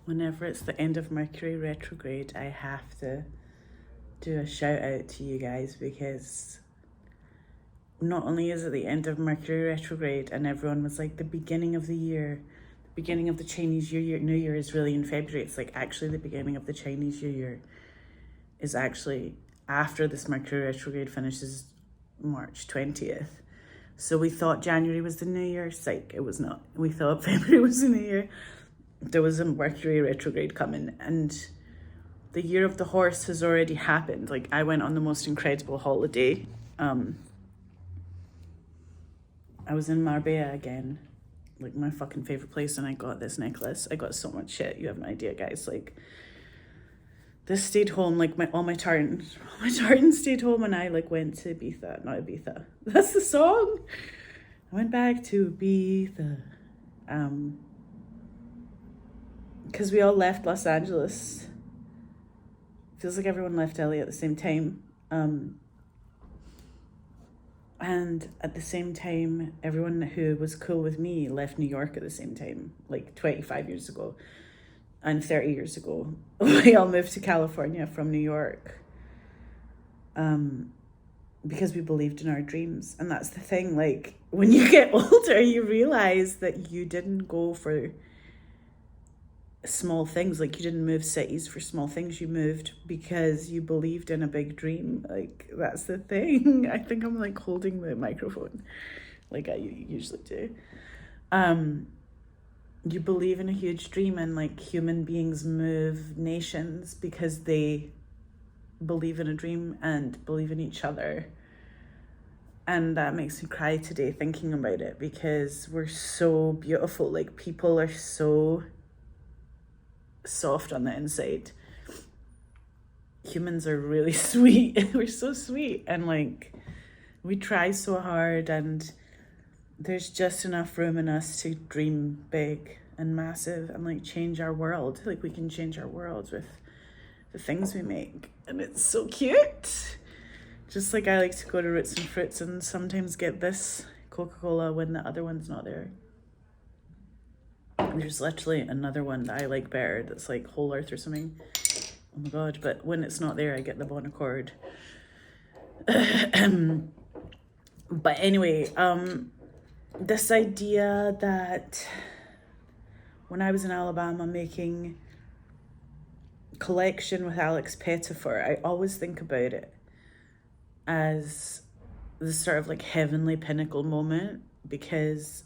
Whenever it's the end of Mercury retrograde, I have to do a shout out to you guys, because not only is it the end of Mercury retrograde and everyone was like, the beginning of the year, the beginning of the Chinese New Year is really in February. It's like, actually the beginning of the Chinese New Year is actually after this Mercury retrograde finishes March 20th. So we thought January was the New Year. Psych, it was not. We thought February was the New Year. There was a Mercury retrograde coming, and the year of the horse has already happened. Like, I went on the most incredible holiday. I was in Marbella again, like my fucking favorite place, and I got this necklace. I got so much shit. You have no idea, guys. Like, this stayed home. Like, all my tartans stayed home, and I like went to Ibiza. Not Ibiza. That's the song. I went back to Ibiza. Because we all left Los Angeles. Feels like everyone left LA at the same time. And at the same time, everyone who was cool with me left New York at the same time, like 25 years ago and 30 years ago. We all moved to California from New York because we believed in our dreams. And that's the thing, like, when you get older, you realize that you didn't go for small things. Like, you didn't move cities for small things. You moved because you believed in a big dream. Like, that's the thing. I think I'm like holding the microphone like I usually do. You believe in a huge dream, and like, human beings move nations because they believe in a dream and believe in each other. And that makes me cry today thinking about it, because we're so beautiful. Like, people are so soft on the inside. Humans are really sweet. We're so sweet, and like, we try so hard, and there's just enough room in us to dream big and massive and like change our world. Like, we can change our world with the things we make, and it's so cute. Just like, I like to go to Roots and Fruits and sometimes get this Coca-Cola when the other one's not there. There's literally another one that I like better that's like Whole Earth or something. Oh my god, but when it's not there, I get the Bon Accord. But anyway, this idea that when I was in Alabama making Collection with Alex Pettifer, I always think about it as the sort of like heavenly pinnacle moment, because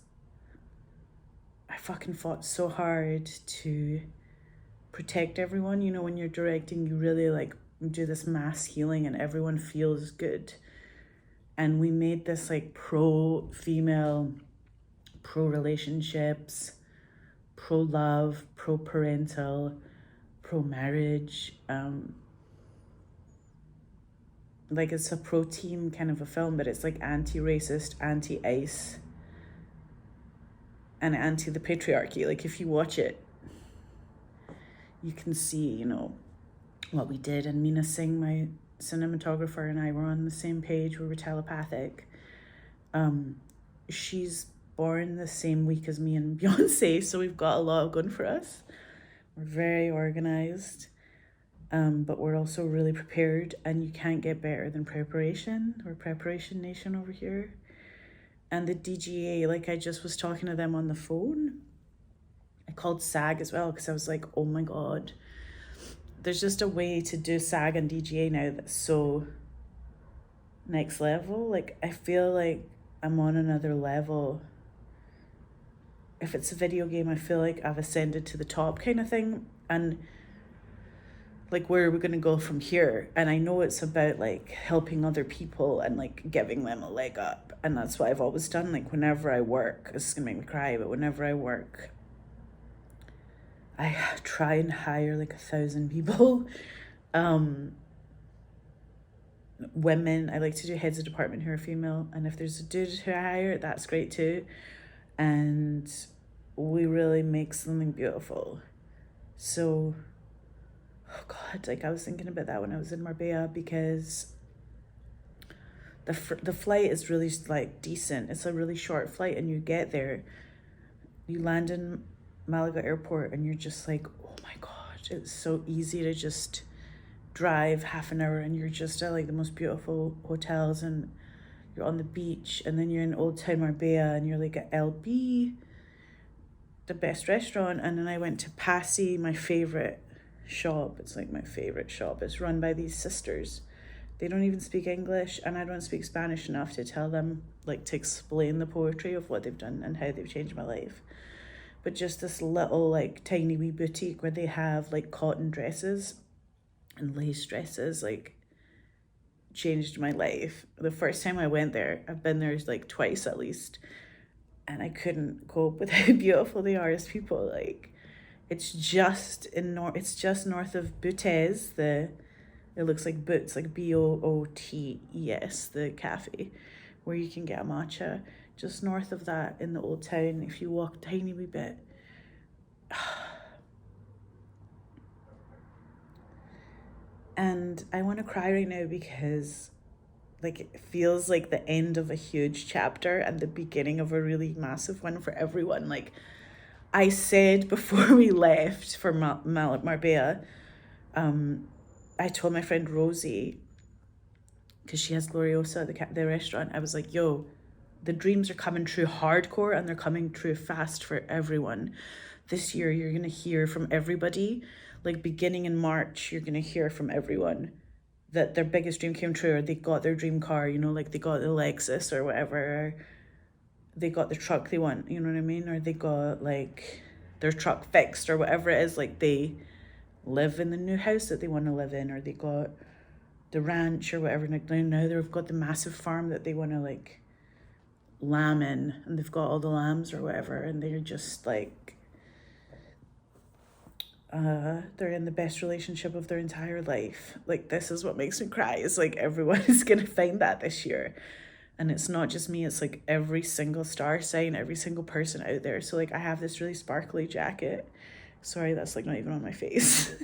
I fucking fought so hard to protect everyone. You know, when you're directing, you really like do this mass healing and everyone feels good. And we made this like pro-female, pro-relationships, pro-love, pro-parental, pro-marriage. Like, it's a pro-team kind of a film, but it's like anti-racist, anti-ICE, and anti the patriarchy. Like, if you watch it, you can see, you know, what we did. And Mina Singh, my cinematographer, and I were on the same page. We were telepathic. She's born the same week as me and Beyonce, so we've got a lot going for us. We're very organized, but we're also really prepared, and you can't get better than preparation. We're Preparation Nation over here. And the DGA, like, I just was talking to them on the phone. I called SAG as well, because I was like, oh my god, there's just a way to do SAG and DGA now that's so next level. Like, I feel like I'm on another level. If it's a video game, I feel like I've ascended to the top kind of thing. And like, where are we going to go from here? And I know it's about like helping other people and like giving them a leg up. And that's what I've always done. Like, whenever I work, this is going to make me cry, but whenever I work, I try and hire like 1,000 people. Women, I like to do heads of department who are female. And if there's a dude who I hire, that's great too. And we really make something beautiful. So, oh god, like, I was thinking about that when I was in Marbella, because the flight is really like decent. It's a really short flight, and you get there, you land in Malaga airport, and you're just like, oh my god, it's so easy to just drive half an hour and you're just at like the most beautiful hotels, and you're on the beach, and then you're in Old Town Marbella and you're like at LB, the best restaurant. And then I went to Passy, my favorite shop. It's like my favorite shop. It's run by these sisters. They don't even speak English, and I don't speak Spanish enough to tell them, like, to explain the poetry of what they've done and how they've changed my life. But just this little, like, tiny wee boutique where they have, like, cotton dresses and lace dresses, like, changed my life. The first time I went there, I've been there, like, twice at least, and I couldn't cope with how beautiful they are as people. Like, it's just it's just north of Bootes, it looks like Boots, like Bootes, the cafe where you can get a matcha. Just north of that in the old town, if you walk a tiny wee bit. And I want to cry right now because, like, it feels like the end of a huge chapter and the beginning of a really massive one for everyone. Like, I said before we left for Marbella, I told my friend Rosie, because she has Gloriosa, the restaurant, I was like, yo, the dreams are coming true hardcore, and they're coming true fast for everyone. This year, you're going to hear from everybody. Like, beginning in March, you're going to hear from everyone that their biggest dream came true, or they got their dream car, you know, like they got the Lexus or whatever, or they got the truck they want, you know what I mean? Or they got, like, their truck fixed or whatever it is. Like, they live in the new house that they want to live in, or they got the ranch or whatever. Like, now they've got the massive farm that they want to, like, lamb in, and they've got all the lambs or whatever, and they're just like, they're in the best relationship of their entire life. Like, this is what makes me cry. It's like everyone is gonna find that this year, and it's not just me, it's like every single star sign, every single person out there. So, like, I have this really sparkly jacket. Sorry, that's like not even on my face.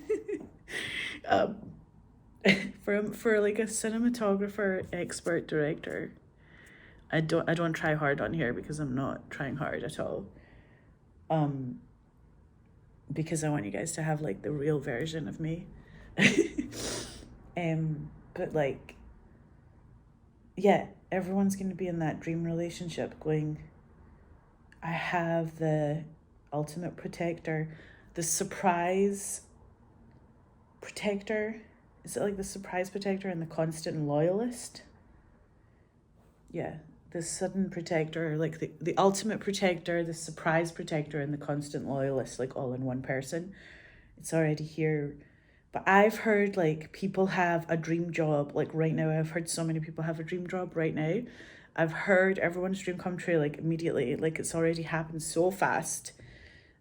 For like a cinematographer, expert, director, I don't try hard on here because I'm not trying hard at all. Because I want you guys to have, like, the real version of me. But, like, yeah, everyone's going to be in that dream relationship going, I have the ultimate protector, the surprise protector. Is it like the surprise protector and the constant loyalist? Yeah, the sudden protector, like the ultimate protector, the surprise protector, and the constant loyalist, like, all in one person. It's already here. But I've heard, like, people have a dream job. Like, right now, I've heard so many people have a dream job right now. I've heard everyone's dream come true, like, immediately. Like, it's already happened so fast.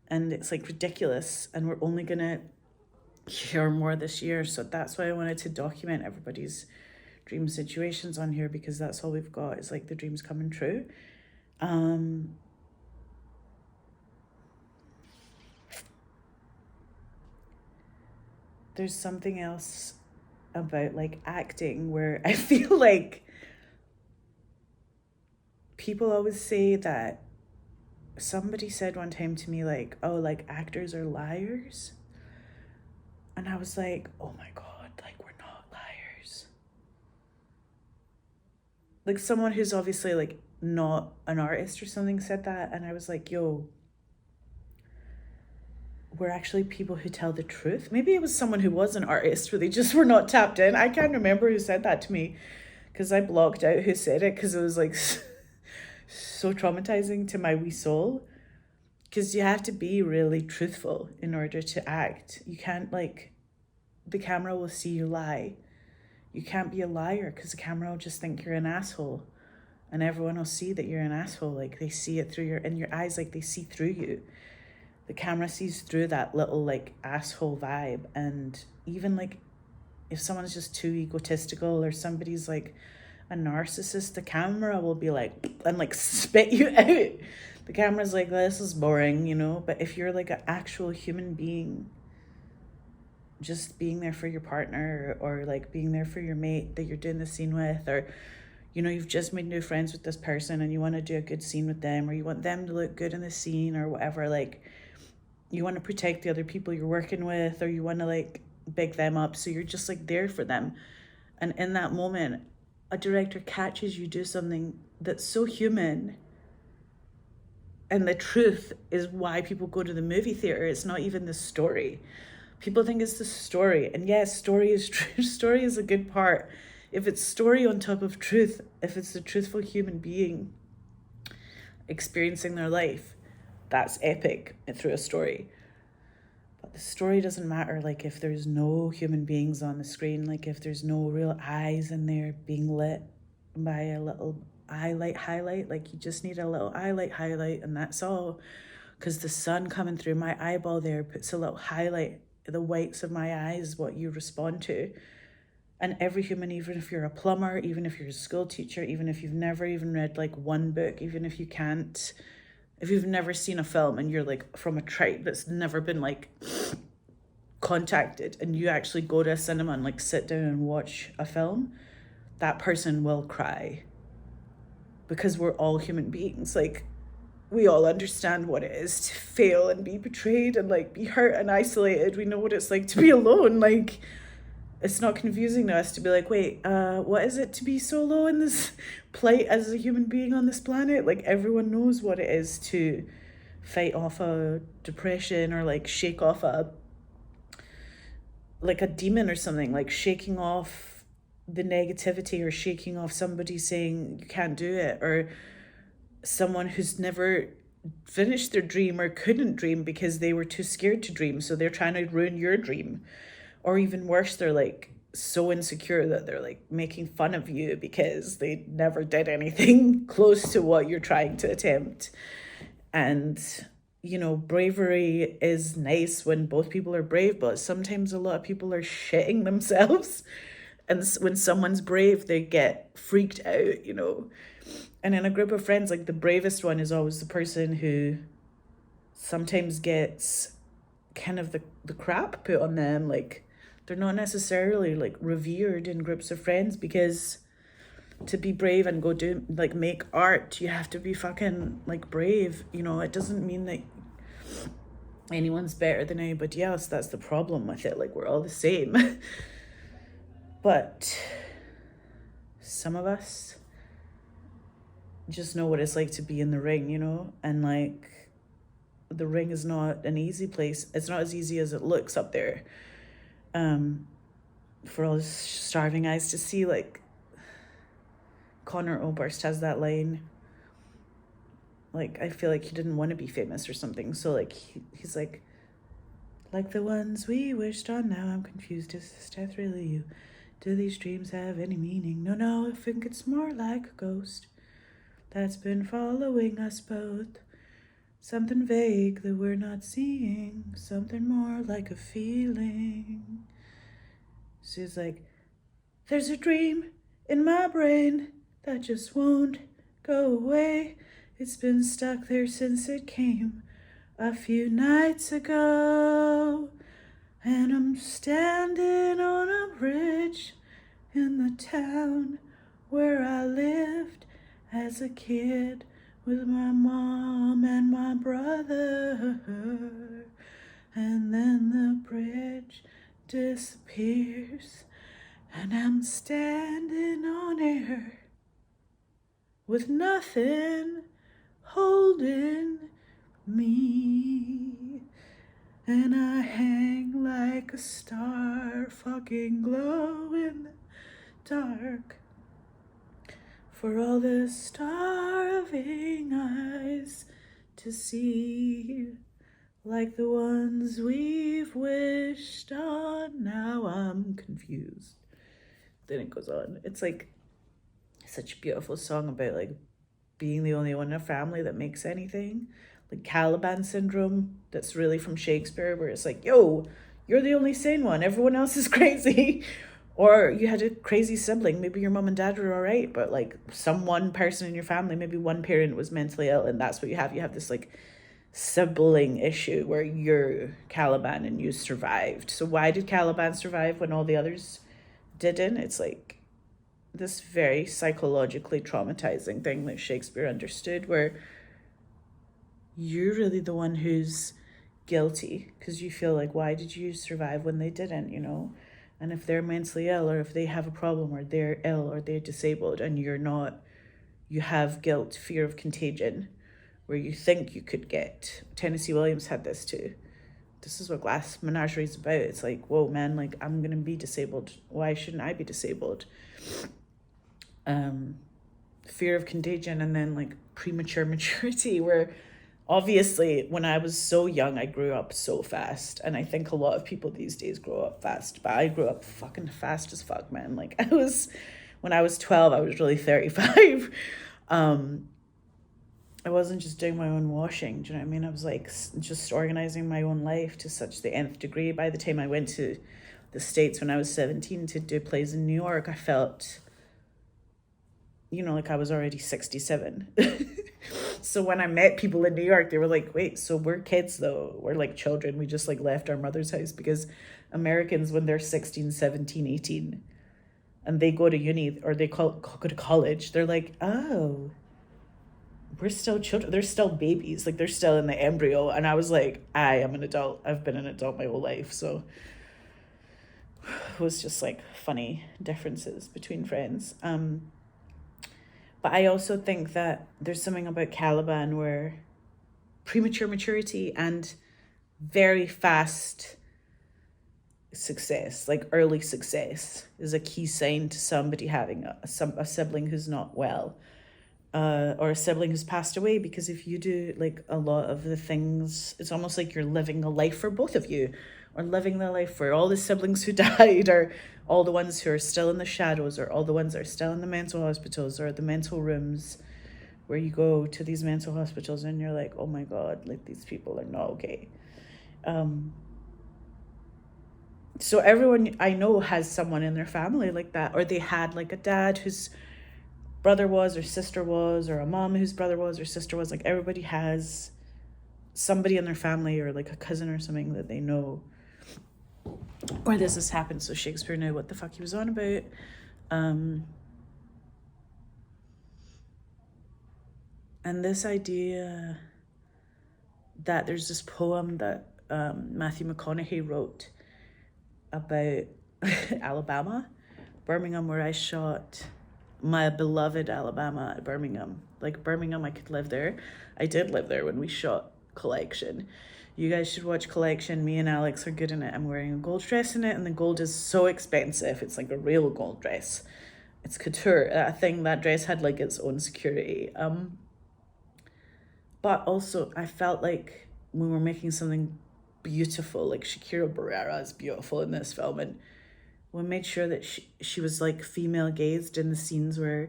And it's, like, ridiculous. And we're only going to hear more this year. So that's why I wanted to document everybody's dream situations on here, because that's all we've got is, like, the dreams coming true. There's something else about, like, acting where I feel like people always say that, somebody said one time to me, like, oh, like, actors are liars. And I was like, oh my god, like, we're not liars. Like, someone who's obviously, like, not an artist or something said that, and I was like, yo, we're actually people who tell the truth. Maybe it was someone who was an artist, but they just were not tapped in. I can't remember who said that to me, because I blocked out who said it, because it was, like, so traumatizing to my wee soul. Because you have to be really truthful in order to act. You can't, like, the camera will see you lie. You can't be a liar, because the camera will just think you're an asshole, and everyone will see that you're an asshole. Like, they see it through in your eyes, like, they see through you. The camera sees through that little, like, asshole vibe. And even, like, if someone's just too egotistical, or somebody's, like, a narcissist, the camera will be like, and, like, spit you out. The camera's like, this is boring, you know. But if you're, like, an actual human being, just being there for your partner, or, like, being there for your mate that you're doing the scene with, or, you know, you've just made new friends with this person and you want to do a good scene with them, or you want them to look good in the scene or whatever, like, you want to protect the other people you're working with, or you want to like big them up, so you're just like there for them. And in that moment, a director catches you do something that's so human, and the truth is why people go to the movie theater. It's not even the story. People think it's the story, and yes, story is true. Story is a good part. If it's story on top of truth, if it's a truthful human being experiencing their life, that's epic through a story. But the story doesn't matter, like if there's no human beings on the screen, like if there's no real eyes in there being lit by a little highlight, like you just need a little highlight and that's all. Because the sun coming through my eyeball there puts a little highlight. The whites of my eyes, what you respond to. And every human, even if you're a plumber, even if you're a school teacher, even if you've never even read like one book, even if you've never seen a film and you're like from a tribe that's never been like contacted, and you actually go to a cinema and like sit down and watch a film, that person will cry. Because we're all human beings. Like, we all understand what it is to fail and be betrayed and like be hurt and isolated. We know what it's like to be alone. Like, it's not confusing to us to be like, wait, what is it to be solo in this plight as a human being on this planet? Like, everyone knows what it is to fight off a depression, or like shake off a demon or something, like shaking off the negativity, or shaking off somebody saying you can't do it, or someone who's never finished their dream or couldn't dream because they were too scared to dream, so they're trying to ruin your dream. Or even worse, they're like so insecure that they're like making fun of you because they never did anything close to what you're trying to attempt. And you know, bravery is nice when both people are brave, but sometimes a lot of people are shitting themselves. And when someone's brave, they get freaked out, you know. And in a group of friends, like the bravest one is always the person who sometimes gets kind of the crap put on them. Like, they're not necessarily like revered in groups of friends, because to be brave and go do like make art, you have to be fucking like brave, you know. It doesn't mean that anyone's better than anybody else. That's the problem with it. Like, we're all the same. But some of us just know what it's like to be in the ring, you know. And like, the ring is not an easy place. It's not as easy as it looks up there, for all his starving eyes to see. Like, Conor Oberst has that line, like, I feel like he didn't want to be famous or something, so like he's like the ones we wished on, now I'm confused, is this death really you? Do these dreams have any meaning? No, I think it's more like a ghost that's been following us both. Something vague that we're not seeing, something more like a feeling. She's like, there's a dream in my brain that just won't go away. It's been stuck there since it came a few nights ago. And I'm standing on a bridge in the town where I lived as a kid with my mom and my brother. And then the bridge disappears, and I'm standing on air with nothing holding me. And I hang like a star, fucking glow in the dark, for all the starving eyes to see, like the ones we've wished on. Now I'm confused. Then it goes on. It's like such a beautiful song about like being the only one in a family that makes anything. Like Caliban syndrome, that's really from Shakespeare, where it's like, yo, you're the only sane one, everyone else is crazy. Or you had a crazy sibling, maybe your mom and dad were all right, but like one person in your family, maybe one parent was mentally ill, and that's what you have. You have this like sibling issue where you're Caliban and you survived. So why did Caliban survive when all the others didn't? It's like this very psychologically traumatizing thing that Shakespeare understood, where you're really the one who's guilty because you feel like, why did you survive when they didn't, you know? And if they're mentally ill, or if they have a problem, or they're ill, or they're disabled, and you're not, you have guilt, fear of contagion, where you think you could get. Tennessee Williams had this too. This is what Glass Menagerie is about. It's like, whoa, man, like, I'm going to be disabled. Why shouldn't I be disabled? Fear of contagion, and then like premature maturity, where obviously when I was so young, I grew up so fast. And I think a lot of people these days grow up fast, but I grew up fucking fast as fuck, man. Like when I was 12, I was really 35. I wasn't just doing my own washing, do you know what I mean? I was like just organizing my own life to such the nth degree. By the time I went to the States when I was 17 to do plays in New York, I felt, you know, like I was already 67. So when I met people in New York, they were like, wait, so we're kids though. We're like children. We just like left our mother's house, because Americans, when they're 16, 17, 18, and they go to uni, or they go to college, they're like, oh, we're still children. They're still babies. Like, they're still in the embryo. And I was like, I am an adult. I've been an adult my whole life. So it was just like funny differences between friends. But I also think that there's something about Caliban where premature maturity and very fast success, like early success, is a key sign to somebody having a sibling who's not well, or a sibling who's passed away. Because if you do like a lot of the things, it's almost like you're living a life for both of you, or living the life for all the siblings who died, or all the ones who are still in the shadows, or all the ones that are still in the mental hospitals, or the mental rooms, where you go to these mental hospitals and you're like, oh my God, like, these people are not okay. So everyone I know has someone in their family like that, or they had like a dad whose brother was, or sister was, or a mom whose brother was or sister was. Like, everybody has somebody in their family, or like a cousin or something, that they know, or this has happened. So Shakespeare knew what the fuck he was on about. And this idea that there's this poem that Matthew McConaughey wrote about Alabama, Birmingham, where I shot my beloved Alabama at Birmingham. Like, Birmingham, I could live there. I did live there when we shot Collection. You guys should watch Collection. Me and Alex are good in it. I'm wearing a gold dress in it, and the gold is so expensive. It's like a real gold dress. It's couture. I think that dress had like its own security. But also I felt like we were making something beautiful. Like, Shakira Barrera is beautiful in this film, and we made sure that she was like female gazed in the scenes where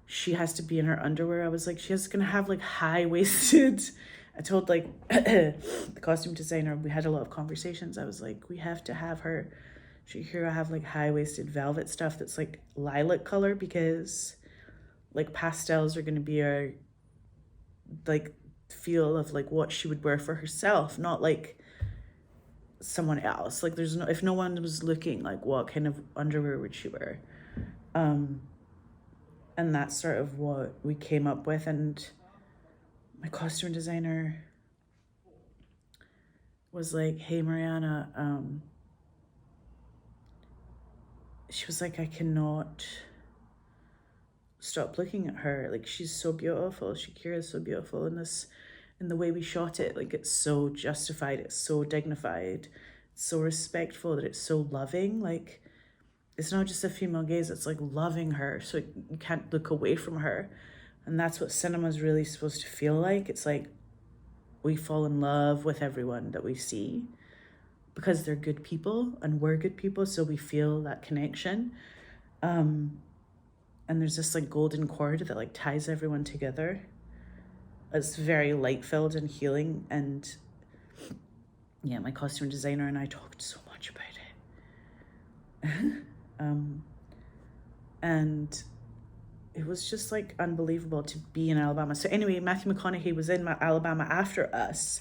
she has to be in her underwear. I was like, she's gonna have like high-waisted. I told like the costume designer, we had a lot of conversations. I was like, we have to have her, Shakira, have like high-waisted velvet stuff that's like lilac color, because like pastels are gonna be our like feel of like what she would wear for herself, not like someone else. Like, there's no, if no one was looking, like, what kind of underwear would she wear? And that's sort of what we came up with. And my costume designer was like, hey, Mariana, she was like, I cannot stop looking at her. Like, she's so beautiful. Shakira is so beautiful in this, in the way we shot it. Like, it's so justified, it's so dignified, it's so respectful, that it's so loving. Like, it's not just a female gaze, it's like loving her, so you can't look away from her. And that's what cinema is really supposed to feel like. It's like we fall in love with everyone that we see, because they're good people and we're good people, so we feel that connection. And there's this like golden cord that like ties everyone together. It's very light-filled and healing. And yeah, my costume designer and I talked so much about it. And it was just like unbelievable to be in Alabama. So anyway, Matthew McConaughey was in Alabama after us.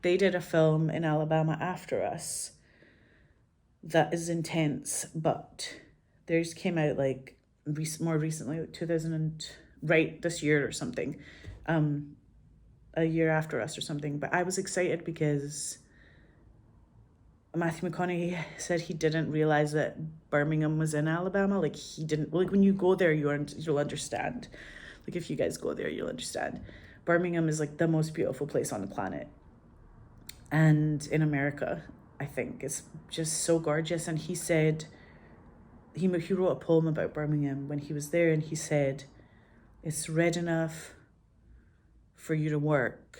They did a film in Alabama after us that is intense, but theirs came out like more recently, like 2000 and right this year or something, a year after us or something. But I was excited because Matthew McConaughey said he didn't realize that Birmingham was in Alabama. Like, he didn't, like, when you go there, you'll understand. Like, if you guys go there, you'll understand. Birmingham is like the most beautiful place on the planet. And in America, I think it's just so gorgeous. And he said, he wrote a poem about Birmingham when he was there, and he said, it's red enough for you to work.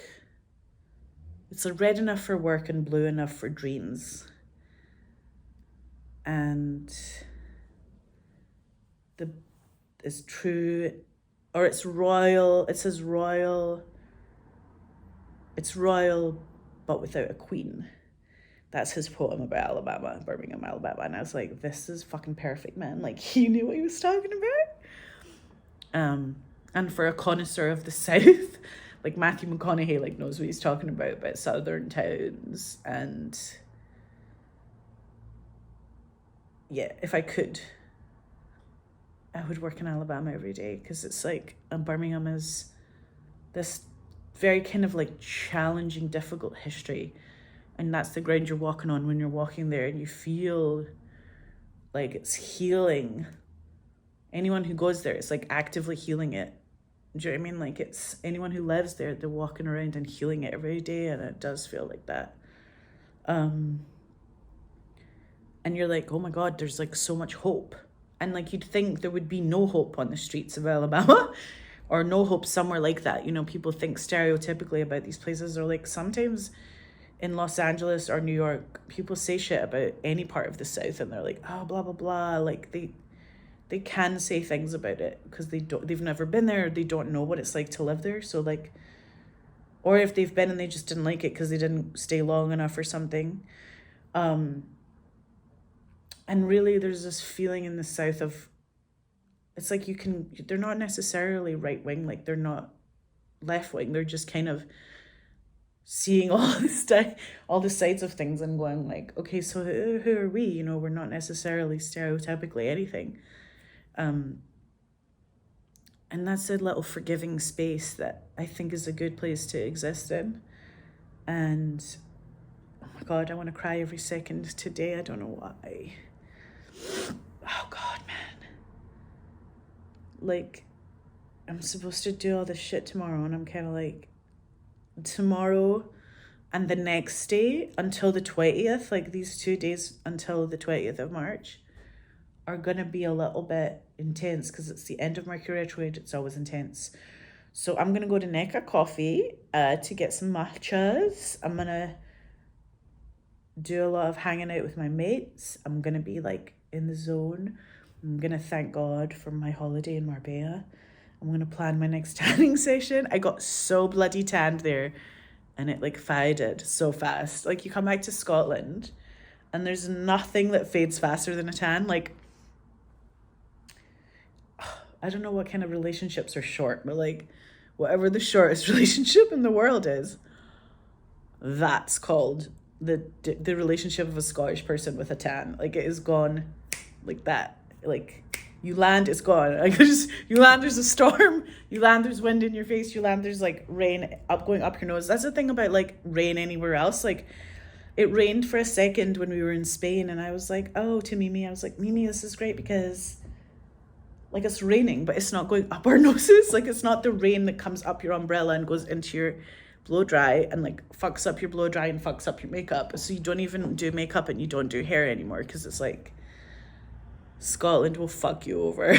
It's red enough for work and blue enough for dreams. And it's true, or it's royal. It says royal. It's royal, but without a queen. That's his poem about Alabama, Birmingham, Alabama. And I was like, this is fucking perfect, man. Like, he knew what he was talking about. And for a connoisseur of the South, like Matthew McConaughey, like, knows what he's talking about southern towns. And yeah, if I could, I would work in Alabama every day, because it's like, Birmingham is this very kind of like challenging, difficult history. And that's the ground you're walking on when you're walking there, and you feel like it's healing. Anyone who goes there, it's like actively healing it. Do you know what I mean? Like, it's anyone who lives there, they're walking around and healing it every day, and it does feel like that. And you're like, oh my God, there's like so much hope. And like, you'd think there would be no hope on the streets of Alabama or no hope somewhere like that. You know, people think stereotypically about these places, or like sometimes in Los Angeles or New York, people say shit about any part of the South, and they're like, oh, blah, blah, blah. Like, they can say things about it because they've never been there, or they don't know what it's like to live there. So like, or if they've been and they just didn't like it because they didn't stay long enough or something. And really, there's this feeling in the South of, it's like they're not necessarily right wing, like they're not left wing. They're just kind of seeing all the sides of things and going like, okay, so who are we? You know, we're not necessarily stereotypically anything. And that's a little forgiving space that I think is a good place to exist in. And oh my God, I want to cry every second today. I don't know why. Oh God, man. Like, I'm supposed to do all this shit tomorrow, and I'm kind of like, tomorrow and the next day until the 20th, like these 2 days until the 20th of March, are going to be a little bit intense because it's the end of Mercury retrograde. It's always intense. So I'm going to go to Necca Coffee to get some matchas. I'm going to do a lot of hanging out with my mates. I'm going to be like in the zone. I'm going to thank God for my holiday in Marbella. I'm going to plan my next tanning session. I got so bloody tanned there, and it like faded so fast. Like, you come back to Scotland and there's nothing that fades faster than a tan. Like, I don't know what kind of relationships are short, but like, whatever the shortest relationship in the world is, that's called the relationship of a Scottish person with a tan. Like, it is gone like that. Like, you land, it's gone. Like, you land, there's a storm. You land, there's wind in your face. You land, there's like rain going up your nose. That's the thing about like rain anywhere else. Like, it rained for a second when we were in Spain, and I was like, oh, to Mimi, I was like, Mimi, this is great because like, it's raining, but it's not going up our noses. Like, it's not the rain that comes up your umbrella and goes into your blow dry and like fucks up your blow dry and fucks up your makeup. So you don't even do makeup and you don't do hair anymore, because it's like, Scotland will fuck you over.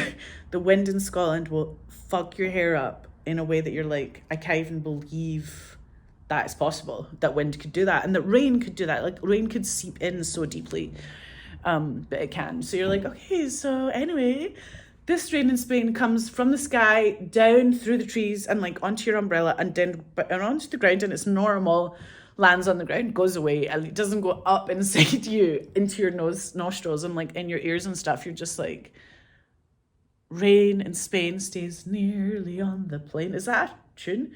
The wind in Scotland will fuck your hair up in a way that you're like, I can't even believe that is possible, that wind could do that, and that rain could do that. Like, rain could seep in so deeply, but it can. So you're like, okay, so anyway, this rain in Spain comes from the sky down through the trees and like onto your umbrella and then onto the ground, and it's normal, lands on the ground, goes away, and it doesn't go up inside you into your nostrils and like in your ears and stuff. You're just like, rain in Spain stays nearly on the plain. Is that a tune?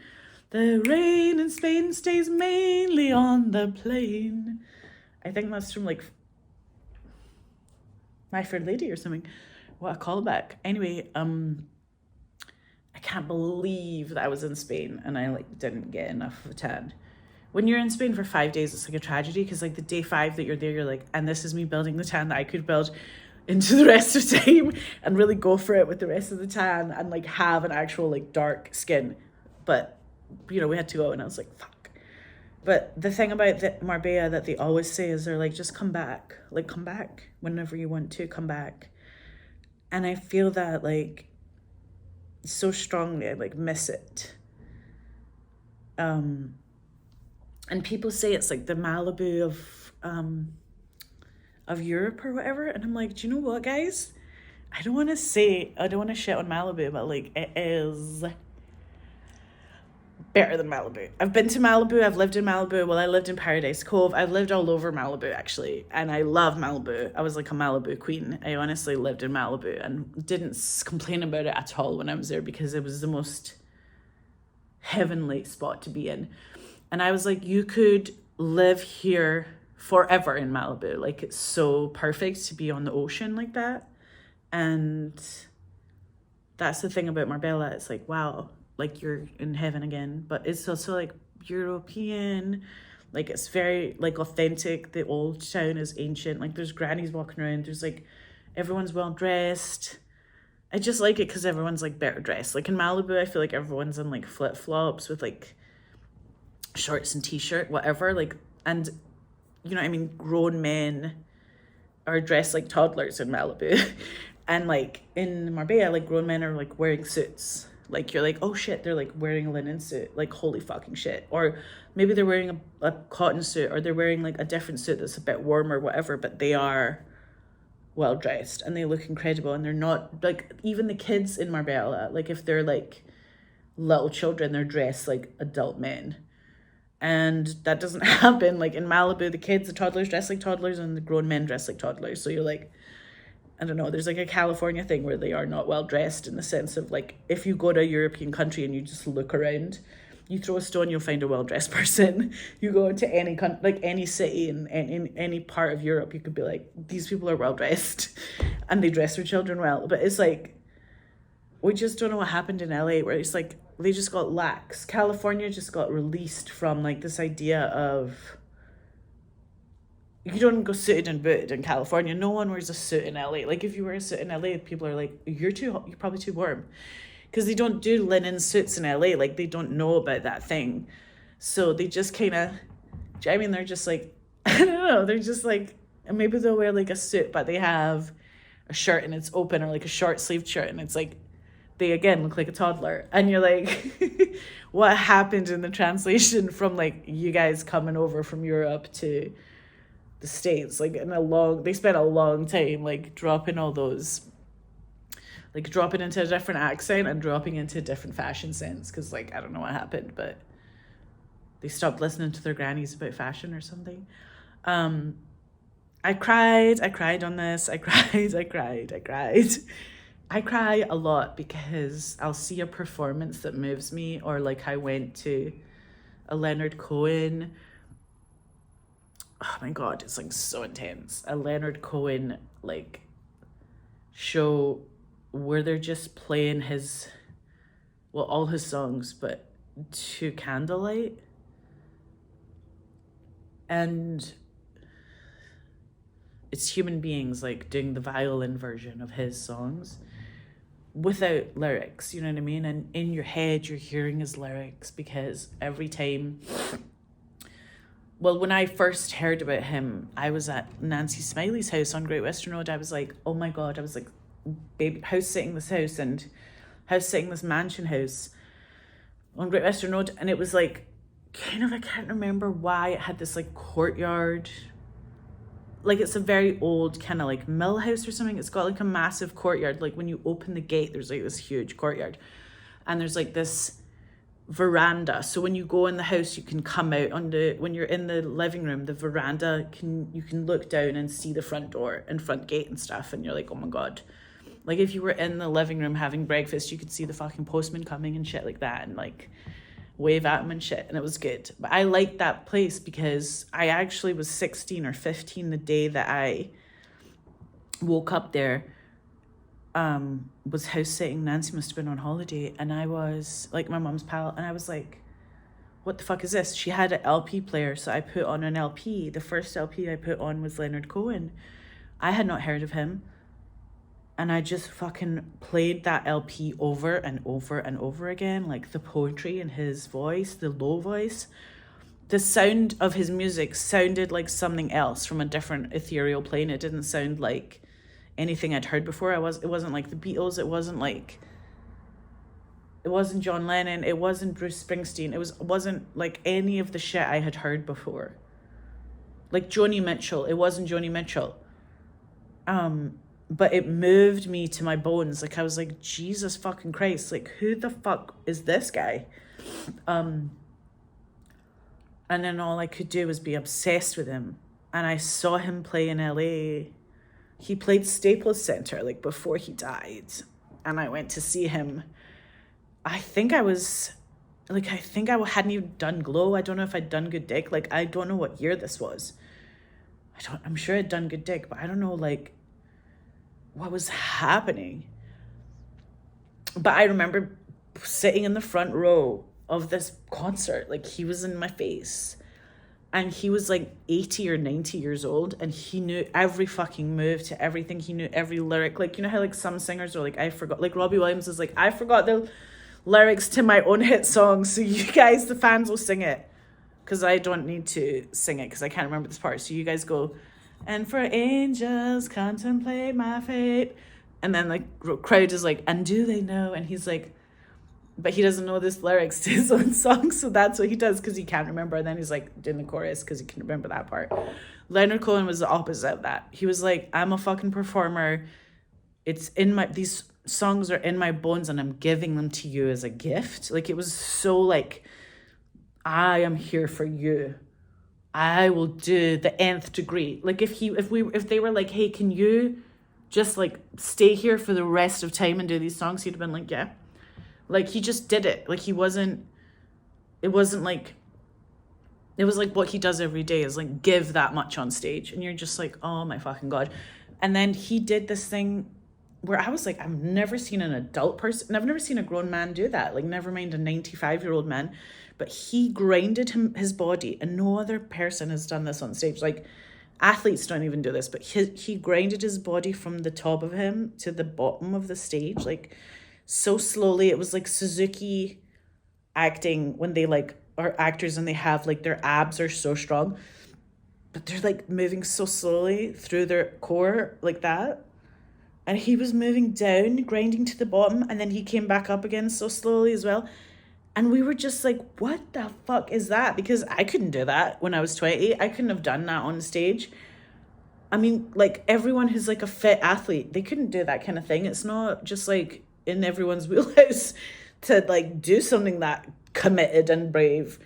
The rain in Spain stays mainly on the plain. I think that's from like My Fair Lady or something. What a callback. Anyway, I can't believe that I was in Spain and I like didn't get enough of a tan. when you're in Spain for 5 days, it's like a tragedy, because like the day 5 that you're there, you're like, and this is me building the tan that I could build into the rest of time and really go for it with the rest of the tan and like have an actual like dark skin. But you know, we had to go, and I was like, fuck. But the thing about the Marbella that they always say is they're like, just come back, like come back whenever you want to, come back. And I feel that like so strongly. I like miss it. And people say it's like the Malibu of Europe or whatever, and I'm like, do you know what, guys? I don't want to shit on Malibu, but like it is better than Malibu. I've been to Malibu, I've lived in Malibu. Well, I lived in Paradise Cove. I've lived all over Malibu, actually, and I love Malibu. I was like a Malibu queen. I honestly lived in Malibu and didn't complain about it at all when I was there, because it was the most heavenly spot to be in. And I was like, you could live here forever in Malibu. Like, it's so perfect to be on the ocean like that. And that's the thing about Marbella. It's like, wow, like you're in heaven again. But it's also like European, like it's very like authentic. The old town is ancient. Like there's grannies walking around. There's like, everyone's well dressed. I just like it because everyone's like better dressed. Like in Malibu, I feel like everyone's in like flip-flops with like shorts and t-shirt, whatever. Like, and you know what I mean, grown men are dressed like toddlers in Malibu. And like in Marbella, like grown men are like wearing suits. Like you're like, oh shit, they're like wearing a linen suit. Like holy fucking shit. Or maybe they're wearing a cotton suit, or they're wearing like a different suit that's a bit warmer, whatever, but they are well dressed and they look incredible. And they're not like, even the kids in Marbella, like if they're like little children, they're dressed like adult men. And that doesn't happen. Like in Malibu, the toddlers dress like toddlers, and the grown men dress like toddlers. So you're like, I don't know, there's like a California thing where they are not well dressed, in the sense of like, if you go to a European country and you just look around, you throw a stone, you'll find a well dressed person. You go into any like any city in any part of Europe, you could be like, these people are well dressed and they dress their children well. But it's like, we just don't know what happened in LA, where it's like they just got lax. California just got released from like this idea of, you don't go suited and booted in California. No one wears a suit in LA. Like if you wear a suit in LA, people are like, you're probably too warm, because they don't do linen suits in LA. Like they don't know about that thing. So they just kind of, I mean, they're just like, I don't know, they're just like, maybe they'll wear like a suit, but they have a shirt and it's open, or like a short sleeved shirt, and it's like, they again look like a toddler. And you're like, what happened in the translation from like you guys coming over from Europe to the States? Like they spent a long time like dropping all those, like dropping into a different accent and dropping into a different fashion sense, because like I don't know what happened, but they stopped listening to their grannies about fashion or something. I cried on this. I cry a lot because I'll see a performance that moves me, or like I went to a Leonard Cohen, oh my god, it's like so intense, a Leonard Cohen like show where they're just playing all his songs, but to candlelight. And it's human beings like doing the violin version of his songs without lyrics, you know what I mean? And in your head, you're hearing his lyrics, because every time, well, when I first heard about him, I was at Nancy Smiley's house on Great Western Road. I was like, oh my God, I was like, baby, house sitting this house and house sitting this mansion house on Great Western Road. And it was like, kind of, I can't remember why it had this like courtyard. Like it's a very old kind of like mill house or something. It's got like a massive courtyard. Like when you open the gate, there's like this huge courtyard, and there's like this veranda. So when you go in the house, you can come out when you're in the living room, the veranda you can look down and see the front door and front gate and stuff. And you're like, oh my God. Like if you were in the living room having breakfast, you could see the fucking postman coming and shit like that, and like wave at him and shit, and it was good. But I liked that place because I actually was 16 or 15 the day that I woke up there, was house sitting. Nancy must have been on holiday, and I was like my mom's pal, and I was like, what the fuck is this? She had an LP player, so I put on an LP. The first LP I put on was Leonard Cohen. I had not heard of him. And I just fucking played that LP over and over and over again. Like the poetry in his voice, the low voice. The sound of his music sounded like something else from a different ethereal plane. It didn't sound like anything I'd heard before. It wasn't like the Beatles. It wasn't John Lennon. It wasn't Bruce Springsteen. It wasn't like any of the shit I had heard before. Like Joni Mitchell. It wasn't Joni Mitchell. But it moved me to my bones. Like I was like, Jesus fucking Christ. Like who the fuck is this guy? And then all I could do was be obsessed with him. And I saw him play in LA. He played Staples Center like before he died. And I went to see him. I think I hadn't even done Glow. I don't know if I'd done Good Dick. Like, I don't know what year this was. I'm sure I'd done Good Dick, but I don't know, like, what was happening. But I remember sitting in the front row of this concert. Like, he was in my face. And he was like 80 or 90 years old, and he knew every fucking move to everything. He knew every lyric. Like, you know how like some singers are like, I forgot. Like Robbie Williams is like, I forgot the lyrics to my own hit song, so you guys, the fans, will sing it. Because I don't need to sing it because I can't remember this part. So you guys go, and for angels contemplate my fate. And then like crowd is like, and do they know? And he's like, but he doesn't know this lyrics to his own song, so that's what he does because he can't remember. And then he's like doing the chorus because he can remember that part. Leonard Cohen was the opposite of that. He was like, I'm a fucking performer. It's in these songs are in my bones and I'm giving them to you as a gift. Like it was so like, I am here for you. I will do the nth degree. Like if they were like, hey, can you just like stay here for the rest of time and do these songs? He'd have been like, yeah. Like he just did it. Like it was like what he does every day is like give that much on stage. And you're just like, oh my fucking God. And then he did this thing where I was like, I've never seen an adult person, I've never seen a grown man do that. Like never mind a 95-year-old man, but he grinded his body, and no other person has done this on stage. Like athletes don't even do this, but he grinded his body from the top of him to the bottom of the stage. Like so slowly. It was like Suzuki acting when they like are actors and they have like their abs are so strong, but they're like moving so slowly through their core like that. And he was moving down, grinding to the bottom, and then he came back up again so slowly as well. And we were just like, what the fuck is that? Because I couldn't do that when I was 20. I couldn't have done that on stage. I mean, like everyone who's like a fit athlete, they couldn't do that kind of thing. It's not just like in everyone's wheelhouse to like do something that committed and brave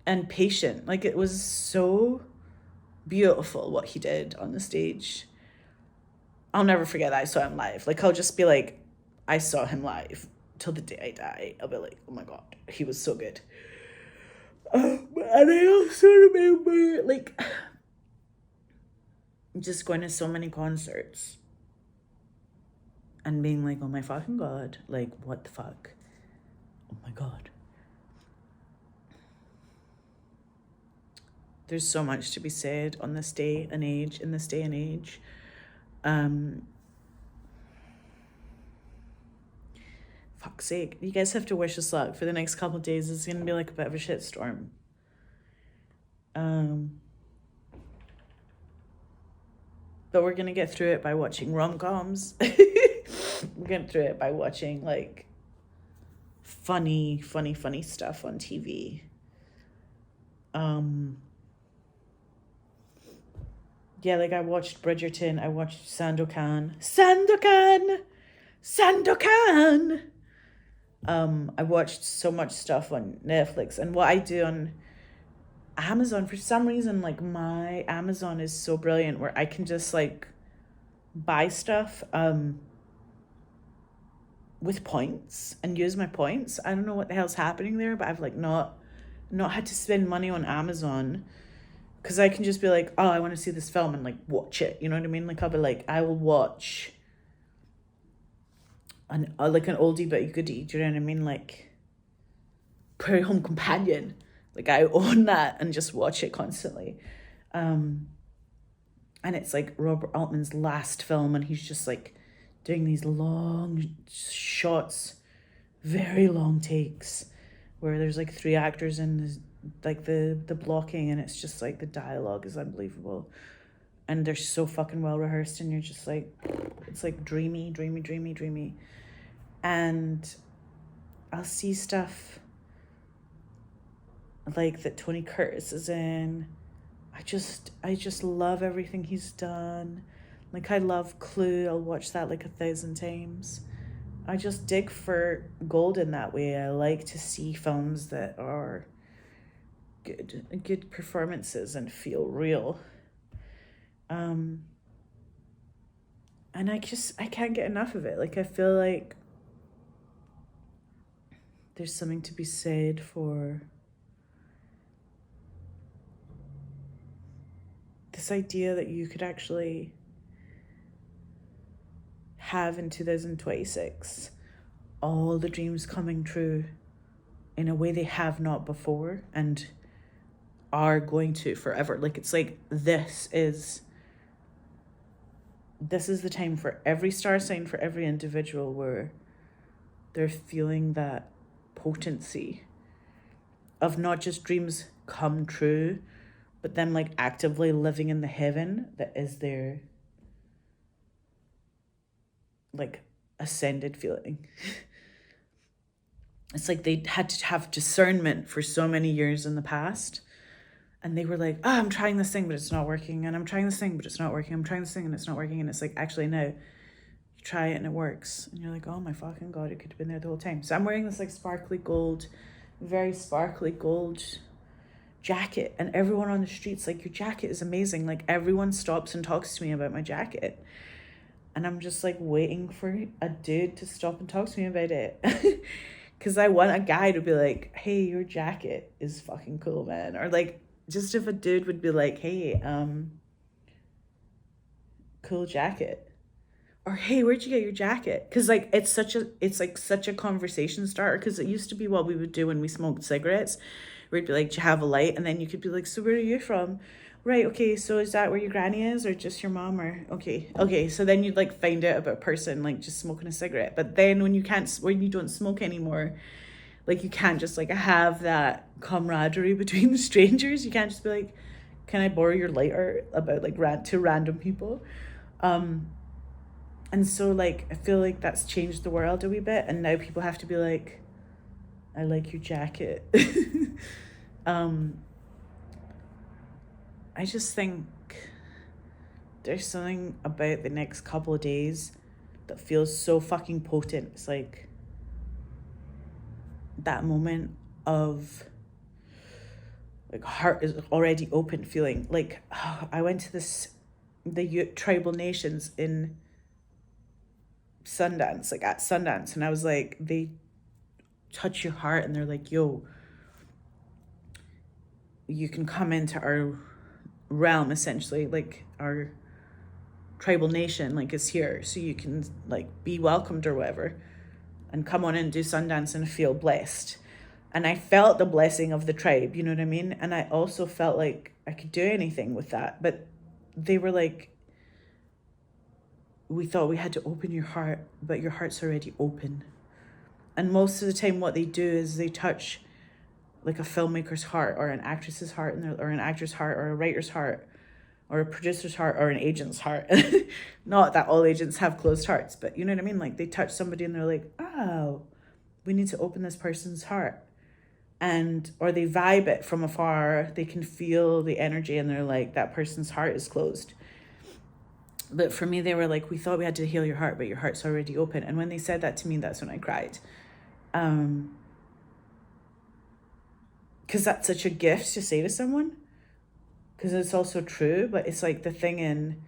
and patient. Like it was so beautiful what he did on the stage. I'll never forget that I saw him live. Like I'll just be like, I saw him live till the day I die. I'll be like, oh my God, he was so good. And I also remember like just going to so many concerts and being like, oh my fucking God, like what the fuck? Oh my God. There's so much to be said on this day and age, in this day and age. Fuck's sake. You guys have to wish us luck for the next couple of days. It's gonna be like a bit of a shitstorm. But we're gonna get through it by watching rom-coms. We're getting through it by watching like funny stuff on TV. Yeah, like I watched Bridgerton, I watched Sandokan. I watched so much stuff on Netflix, and what I do on Amazon, for some reason, like my Amazon is so brilliant where I can just like buy stuff with points and use my points. I don't know what the hell's happening there, but I've like not had to spend money on Amazon because I can just be like, oh, I want to see this film and like watch it. You know what I mean? Like I'll be like, I will watch like an oldie but a goodie. Do you know what I mean? Like Prairie Home Companion. Like I own that and just watch it constantly. And it's like Robert Altman's last film, and he's just like doing these long shots, very long takes, where there's like 3 actors in like the blocking, and it's just like the dialogue is unbelievable, and they're so fucking well rehearsed, and you're just like, it's like dreamy. And I'll see stuff like that Tony Curtis is in. I just love everything he's done. Like I love Clue. I'll watch that like 1,000 times. I just dig for gold in that way. I like to see films that are good performances and feel real. And I can't get enough of it. Like I feel like there's something to be said for this idea that you could actually have in 2026 all the dreams coming true in a way they have not before and are going to forever. Like it's like this is the time for every star sign, for every individual, where they're feeling that potency of not just dreams come true, but them like actively living in the heaven that is their like ascended feeling. It's like they had to have discernment for so many years in the past, and they were like, oh, I'm trying this thing but it's not working, and I'm trying this thing but it's not working, I'm trying this thing and it's not working. And it's like, actually no, you try it and it works, and you're like, oh my fucking god, it could have been there the whole time. So I'm wearing this like very sparkly gold jacket, and everyone on the streets like, your jacket is amazing. Like everyone stops and talks to me about my jacket, and I'm just like waiting for a dude to stop and talk to me about it. Because I want a guy to be like, hey, your jacket is fucking cool, man. Or like, just if a dude would be like, hey, cool jacket. Or hey, where'd you get your jacket? Because like it's such a conversation starter. Because it used to be what we would do when we smoked cigarettes. We'd be like, do you have a light? And then you could be like, so where are you from? Right, okay, so is that where your granny is, or just your mom? Or okay, so then you'd like find out about a person like just smoking a cigarette. But then when you don't smoke anymore, like you can't just like have that camaraderie between strangers. You can't just be like, can I borrow your lighter, about like to random people. And so like I feel like that's changed the world a wee bit, and now people have to be like, I like your jacket. I just think there's something about the next couple of days that feels so fucking potent. It's like that moment of like heart is already open feeling. Like I went to the Ute tribal nations in Sundance, like at Sundance, and I was like, they touch your heart and they're like, yo, you can come into our realm, essentially, like our tribal nation like is here, so you can like be welcomed or whatever, and come on and do Sundance and feel blessed. And I felt the blessing of the tribe, you know what I mean? And I also felt like I could do anything with that, but they were like, we thought we had to open your heart, but your heart's already open. And most of the time what they do is they touch like a filmmaker's heart, or an actress's heart, or an actor's heart, or a writer's heart, or a producer's heart, or an agent's heart. Not that all agents have closed hearts, but you know what I mean? Like they touch somebody and they're like, oh, we need to open this person's heart. Or they vibe it from afar. They can feel the energy and they're like, that person's heart is closed. But for me, they were like, we thought we had to heal your heart, but your heart's already open. And when they said that to me, that's when I cried. Because that's such a gift to say to someone, because it's also true. But it's like the thing in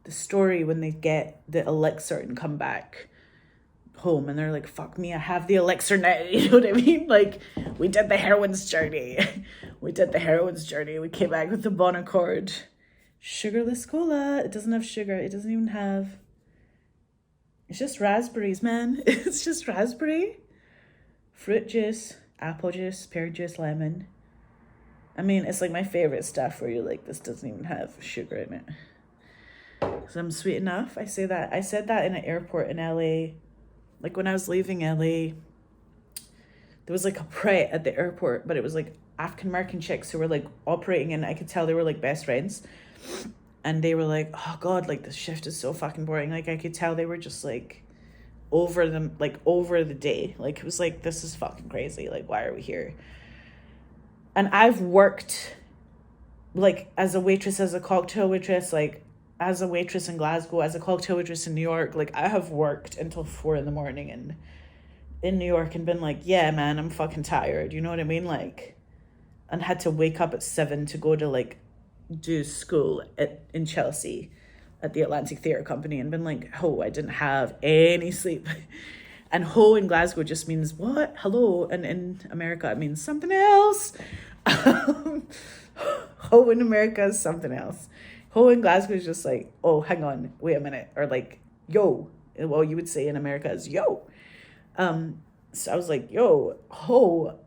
the story when they get the elixir and come back home and they're like, fuck me, I have the elixir now. You know what I mean? Like, we did the heroine's journey. We came back with the Bon Accord sugarless cola. It doesn't have sugar. It doesn't even have, it's just raspberries, man. It's just raspberry, fruit juice, apple juice, pear juice, lemon, I mean, it's like my favorite stuff where you're like, this doesn't even have sugar in it. Because I'm sweet enough. I said that in an airport in LA. Like when I was leaving LA, there was like a Pret at the airport, but it was like African American chicks who were like operating, and I could tell they were like best friends. And they were like, oh God, like this shift is so fucking boring. Like I could tell they were just like over them, like over the day. Like it was like, this is fucking crazy. Like, why are we here? And I've worked like as a waitress, as a cocktail waitress, like as a waitress in Glasgow, as a cocktail waitress in New York. Like I have worked until 4 a.m. and in New York and been like, yeah, man, I'm fucking tired. You know what I mean? Like, and had to wake up at 7 to go to like do school in Chelsea at the Atlantic Theatre Company and been like, oh, I didn't have any sleep. And ho in Glasgow just means what? Hello. And in America, it means something else. Ho in America is something else. Ho in Glasgow is just like, oh, hang on, wait a minute. Or like, yo. Well, you would say in America is yo. So I was like, yo, ho.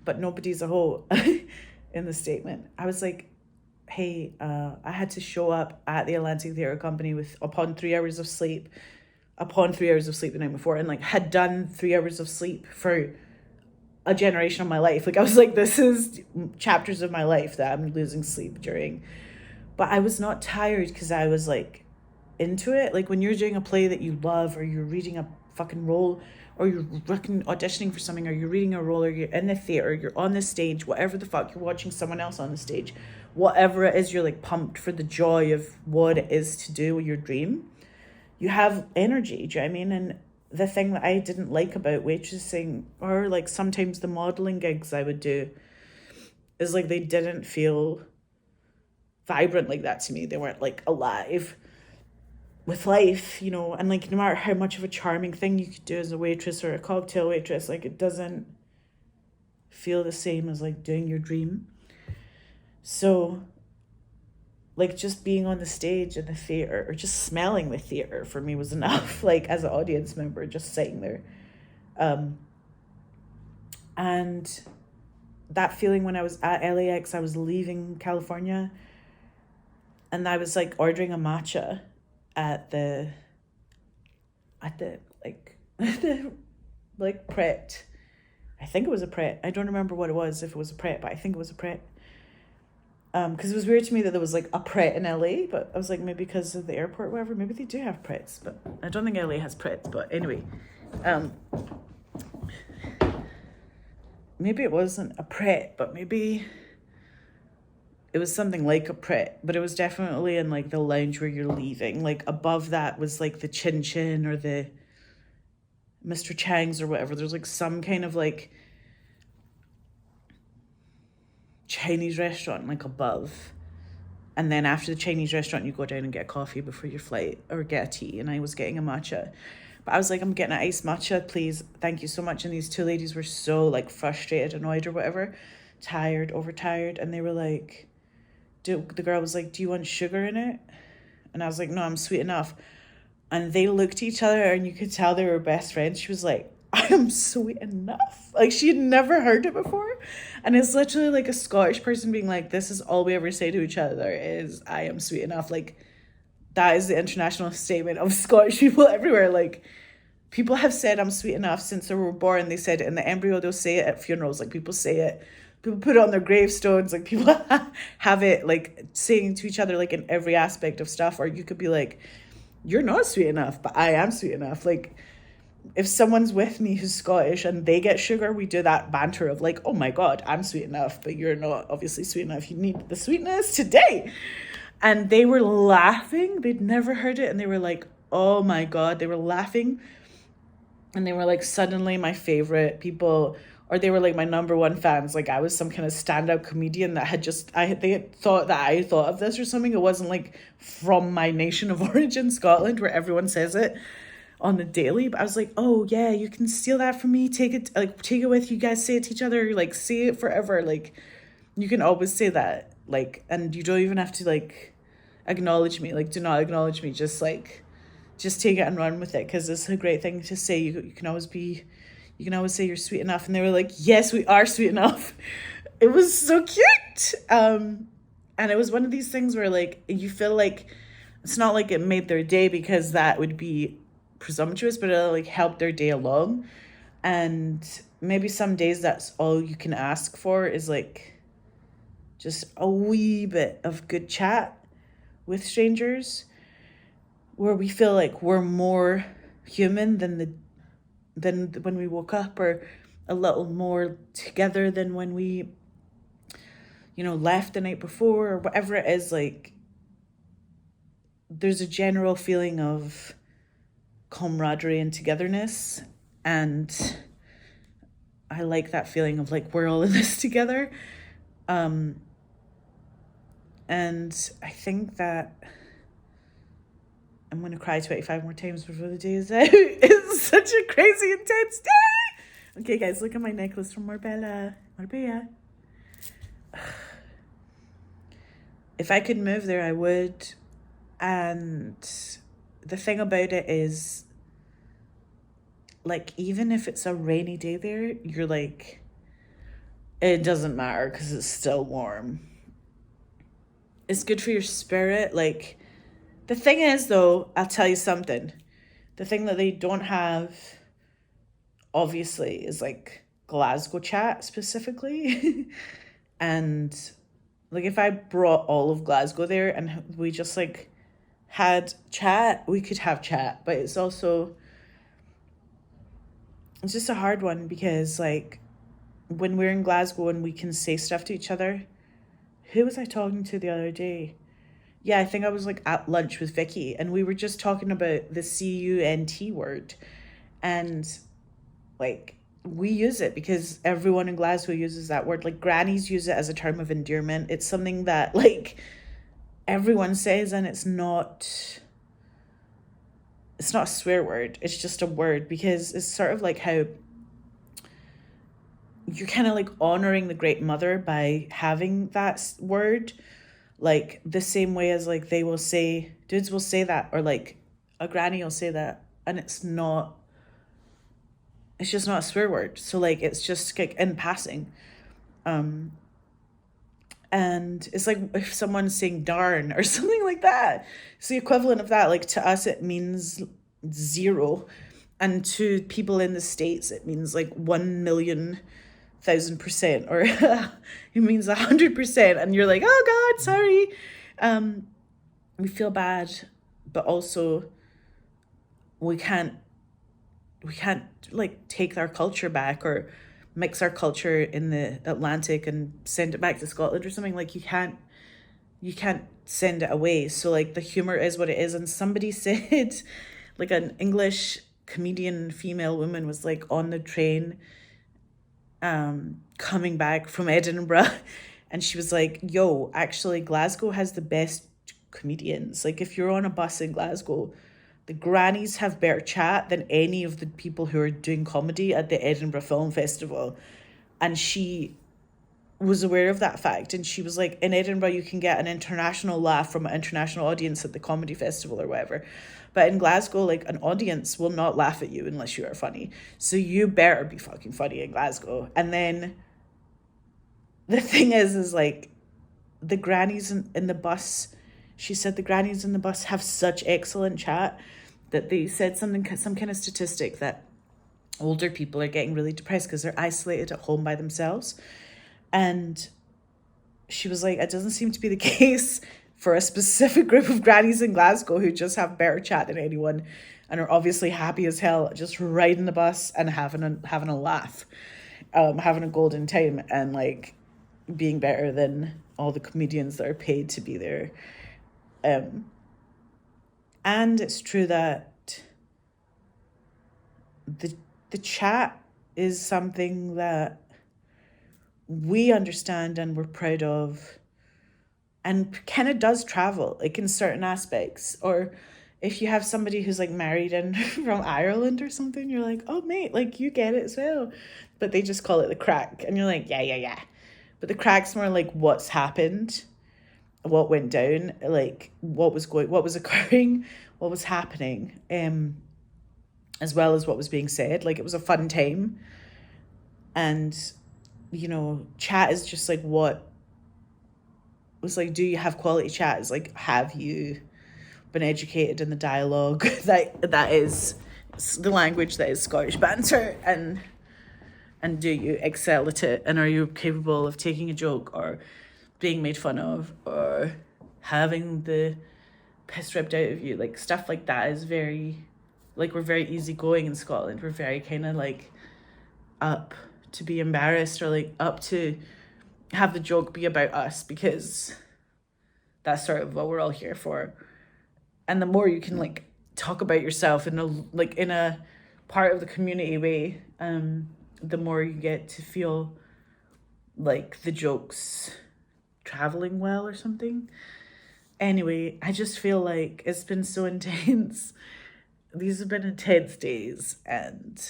But nobody's a hoe in the statement. I was like, hey, I had to show up at the Atlantic Theatre Company upon 3 hours of sleep the night before, and like had done 3 hours of sleep for a generation of my life. Like I was like, this is chapters of my life that I'm losing sleep during. But I was not tired because I was like into it. Like when you're doing a play that you love, or you're reading a fucking role, or you're auditioning for something, or you're reading a role, or you're in the theater, you're on the stage, whatever the fuck, you're watching someone else on the stage, whatever it is, you're like pumped for the joy of what it is to do your dream. You have energy, do you know what I mean? And the thing that I didn't like about waitressing, or like sometimes the modeling gigs I would do, is like they didn't feel vibrant like that to me. They weren't like alive with life, you know. And like no matter how much of a charming thing you could do as a waitress or a cocktail waitress, like it doesn't feel the same as like doing your dream. So like just being on the stage in the theater, or just smelling the theater for me was enough. Like as an audience member, just sitting there. And that feeling when I was at LAX, I was leaving California, and I was like ordering a matcha at the like Pret. I think it was a Pret. I don't remember what it was, if it was a Pret, but I think it was a Pret. Because it was weird to me that there was like a Pret in LA, but I was like, maybe because of the airport, whatever, maybe they do have Prets, but I don't think LA has Prets. But anyway, maybe it wasn't a Pret, but maybe it was something like a Pret, but it was definitely in like the lounge where you're leaving. Like above that was like the Chin Chin or the Mr. Chang's or whatever. There's like some kind of like Chinese restaurant like above, and then after the Chinese restaurant you go down and get coffee before your flight, or get a tea. And I was getting a matcha, but I was like, I'm getting an iced matcha, please, thank you so much. And these two ladies were so like frustrated, annoyed or whatever, overtired, and they were like, the girl was like, do you want sugar in it? And I was like, no, I'm sweet enough. And they looked at each other, and you could tell they were best friends. She was like, I am sweet enough. Like she had never heard it before. And it's literally like a Scottish person being like, this is all we ever say to each other is, I am sweet enough. Like that is the international statement of Scottish people everywhere. Like people have said I'm sweet enough since they were born. They said it in the embryo. They'll say it at funerals. Like people say it. People put it on their gravestones. Like people have it like saying to each other like in every aspect of stuff. Or you could be like, you're not sweet enough, but I am sweet enough. Like if someone's with me who's Scottish and they get sugar, we do that banter of like, oh my God, I'm sweet enough, but you're not obviously sweet enough. You need the sweetness today. And they were laughing. They'd never heard it. And they were like, oh my God, they were laughing. And they were like suddenly my favorite people, or they were like my number one fans. Like I was some kind of stand-up comedian that had they had thought that I thought of this or something. It wasn't like from my nation of origin, Scotland, where everyone says it on the daily. But I was like, oh yeah, you can steal that from me, take it with you guys, say it to each other, like say it forever. Like you can always say that, like, and you don't even have to like acknowledge me, like do not acknowledge me, just take it and run with it, because it's a great thing to say. You can always be, You can always say you're sweet enough. And they were like, yes, we are sweet enough. It was so cute. And it was one of these things where like you feel like it's not like it made their day, because that would be presumptuous, but it like helped their day along. And maybe some days that's all you can ask for, is like just a wee bit of good chat with strangers, where we feel like we're more human than when we woke up, or a little more together than when we, left the night before, or whatever it is. Like, there's a general feeling of camaraderie and togetherness, and I like that feeling of like we're all in this together. And I think that I'm going to cry 25 more times before the day is out. It's such a crazy, intense day. Okay, guys, look at my necklace from Marbella. If I could move there, I would. And the thing about it is, like, even if it's a rainy day there, you're like, it doesn't matter because it's still warm. It's good for your spirit. Like, the thing is, though, I'll tell you something. The thing that they don't have, obviously, is like Glasgow chat specifically. And like, if I brought all of Glasgow there and we just like had chat, we could have chat. But it's just a hard one, because like when we're in Glasgow and we can say stuff to each other. Who was I talking to the other day? Yeah, I think I was like at lunch with Vicky, and we were just talking about the CUNT word. And like, we use it because everyone in Glasgow uses that word. Like, grannies use it as a term of endearment. It's something that like everyone says, and it's not a swear word. It's just a word, because it's sort of like how you're kind of like honoring the great mother by having that word. Like, the same way as like they will say, dudes will say that, or like a granny will say that, and it's just not a swear word. So like, it's just like in passing. And it's like if someone's saying darn or something like that, it's the equivalent of that. Like, to us it means 0, and to people in the States it means like 1,000,000%, or it means 100%, and you're like, oh God, sorry. We feel bad, but also we can't like take our culture back, or mix our culture in the Atlantic and send it back to Scotland or something. Like, you can't send it away. So like, the humor is what it is. And somebody said, like, an English comedian female woman was like on the train coming back from Edinburgh, and she was like, yo, actually Glasgow has the best comedians. Like, if you're on a bus in Glasgow, the grannies have better chat than any of the people who are doing comedy at the Edinburgh Film Festival. And she was aware of that fact, and she was like, in Edinburgh you can get an international laugh from an international audience at the comedy festival or whatever, but in Glasgow, like, an audience will not laugh at you unless you are funny. So you better be fucking funny in Glasgow. And then the thing is like, the grannies in the bus, she said the grannies in the bus have such excellent chat that they said some kind of statistic that older people are getting really depressed because they're isolated at home by themselves. And she was like, it doesn't seem to be the case for a specific group of grannies in Glasgow who just have better chat than anyone, and are obviously happy as hell just riding the bus and having a laugh, having a golden time, and like being better than all the comedians that are paid to be there. And it's true that the chat is something that we understand and we're proud of, and kind of does travel, like, in certain aspects. Or if you have somebody who's like married and from Ireland or something, you're like, oh mate, like, you get it as well. But they just call it the crack, and you're like, yeah. But the crack's more like what's happened, what went down, like what was occurring, what was happening. as well as what was being said. Like, it was a fun time. And, you know, chat is just like what was like, do you have quality chat? It's like, have you been educated in the dialogue that is the language that is Scottish banter, and do you excel at it, and are you capable of taking a joke or being made fun of or having the piss ripped out of you? Like, stuff like that is very, like, we're very easygoing in Scotland. We're very kind of like up to be embarrassed, or like up to have the joke be about us, because that's sort of what we're all here for. And the more you can like talk about yourself in a part of the community way, the more you get to feel like the joke's traveling well or something. Anyway, I just feel like it's been so intense. These have been intense days, and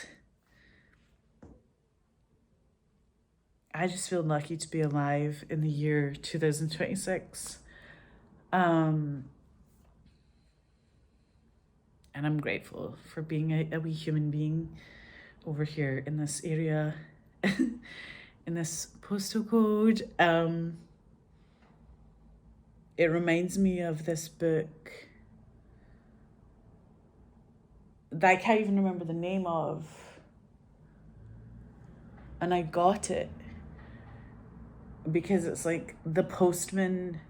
I just feel lucky to be alive in the year 2026. And I'm grateful for being a wee human being over here in this area, in this postal code. It reminds me of this book that I can't even remember the name of. And I got it because it's like the postman.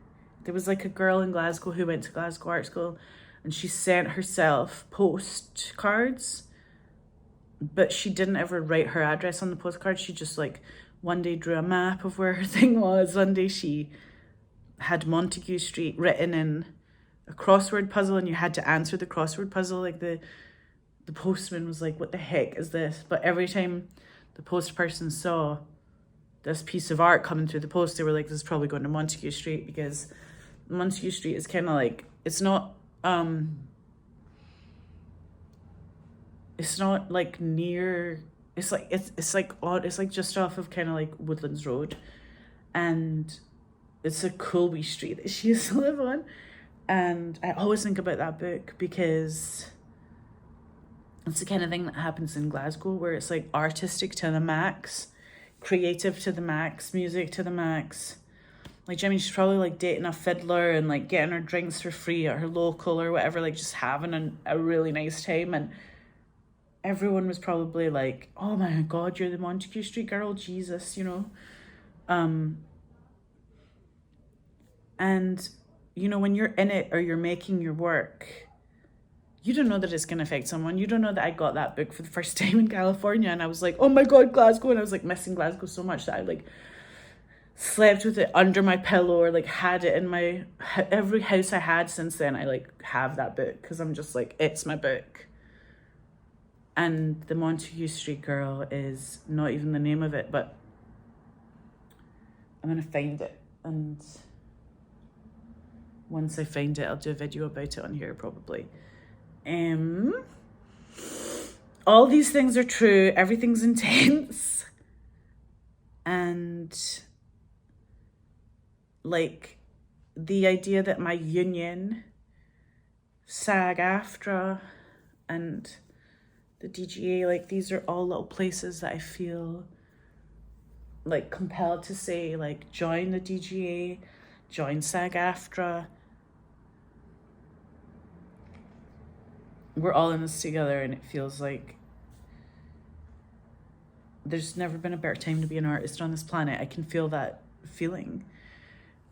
There was like a girl in Glasgow who went to Glasgow Art School, and she sent herself postcards, but she didn't ever write her address on the postcard. She just like one day drew a map of where her thing was. One day she had Montague Street written in a crossword puzzle, and you had to answer the crossword puzzle. Like, the postman was like, what the heck is this? But every time the post person saw this piece of art coming through the post, they were like, this is probably going to Montague Street, because Montague Street is kind of like, it's not like near, it's like odd, it's like just off of kind of like Woodlands Road, and it's a cool wee street that she used to live on. And I always think about that book, because it's the kind of thing that happens in Glasgow, where it's like artistic to the max, creative to the max, music to the max. Like, I mean, she's probably like dating a fiddler and like getting her drinks for free at her local or whatever, like just having a really nice time. And everyone was probably like, oh my God, you're the Montague Street girl, Jesus, you know? And, you know, when you're in it or you're making your work, you don't know that it's going to affect someone. You don't know that I got that book for the first time in California, and I was like, oh my God, Glasgow. And I was like missing Glasgow so much that I like slept with it under my pillow, or like had it in my, every house I had since then. I like have that book, because I'm just like, it's my book. And the Montague Street Girl is not even the name of it, but I'm going to find it. And once I find it, I'll do a video about it on here probably. All these things are true. Everything's intense. And like the idea that my union, SAG-AFTRA, and the DGA, like, these are all little places that I feel like compelled to say, like, join the DGA, join SAG-AFTRA. We're all in this together, and it feels like there's never been a better time to be an artist on this planet. I can feel that feeling.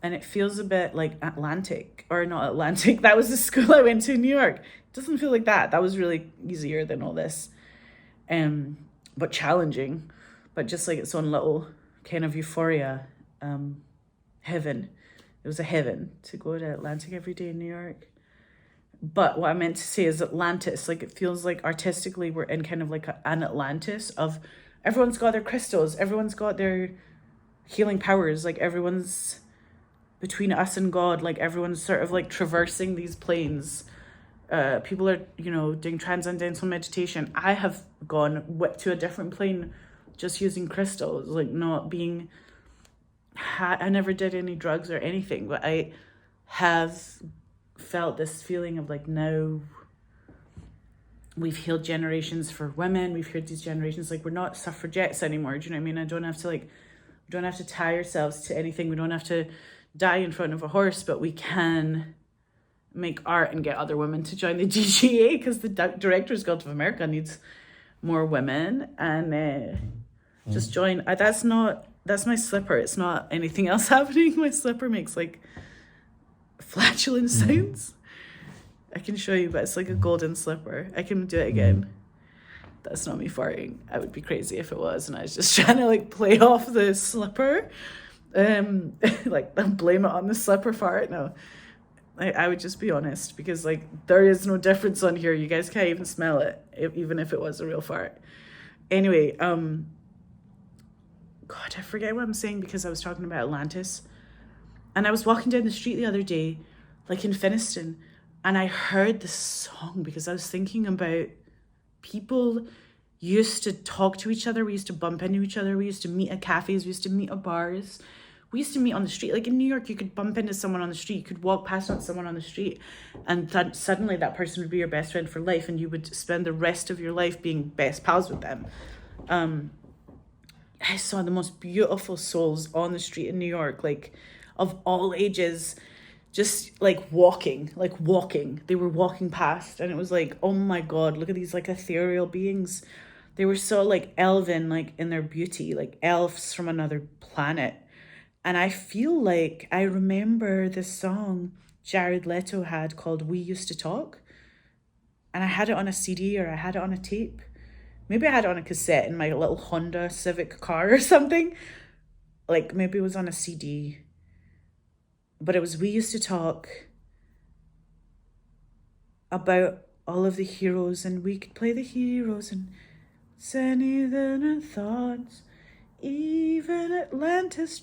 And it feels a bit like Atlantic, or not Atlantic. That was the school I went to in New York. It doesn't feel like that. That was really easier than all this. But challenging, but just like its own little kind of euphoria, heaven. It was a heaven to go to Atlantic every day in New York. But what I meant to say is Atlantis, like, it feels like artistically we're in kind of like an Atlantis of everyone's got their crystals, everyone's got their healing powers, like everyone's between us and God, like everyone's sort of like traversing these planes. People are, you know, doing transcendental meditation. I have gone to a different plane just using crystals, like not being, I never did any drugs or anything, but I have felt this feeling of like, now we've healed generations for women. We've healed these generations. Like, we're not suffragettes anymore. Do you know what I mean? We don't have to tie ourselves to anything. We don't have to die in front of a horse, but we can make art and get other women to join the GGA, because the Directors Guild of America needs more women. And just join. That's my slipper. It's not anything else happening. My slipper makes like flatulent sounds. I can show you, but it's like a golden slipper. I can do it again. That's not me farting. I would be crazy if it was, and I was just trying to like play off the slipper. Like, blame it on the slipper fart. No, I would just be honest, because like there is no difference on here. You guys can't even smell it, even if it was a real fart. Anyway, God, I forget what I'm saying, because I was talking about Atlantis, and I was walking down the street the other day, like in Finiston, and I heard this song because I was thinking about people used to talk to each other. We used to bump into each other. We used to meet at cafes. We used to meet at bars. We used to meet on the street. Like in New York, you could bump into someone on the street. You could walk past on someone on the street, and suddenly that person would be your best friend for life, and you would spend the rest of your life being best pals with them. I saw the most beautiful souls on the street in New York, like of all ages, just like walking. They were walking past, and it was like, oh my God, look at these like ethereal beings. They were so like elven, like in their beauty, like elves from another planet. And I feel like I remember this song Jared Leto had called We Used to Talk. And I had it on a CD, or I had it on a tape. Maybe I had it on a cassette in my little Honda Civic car or something. Like maybe it was on a CD. But it was We Used to Talk about all of the heroes, and we could play the heroes, and sunny then our thoughts. Even Atlantis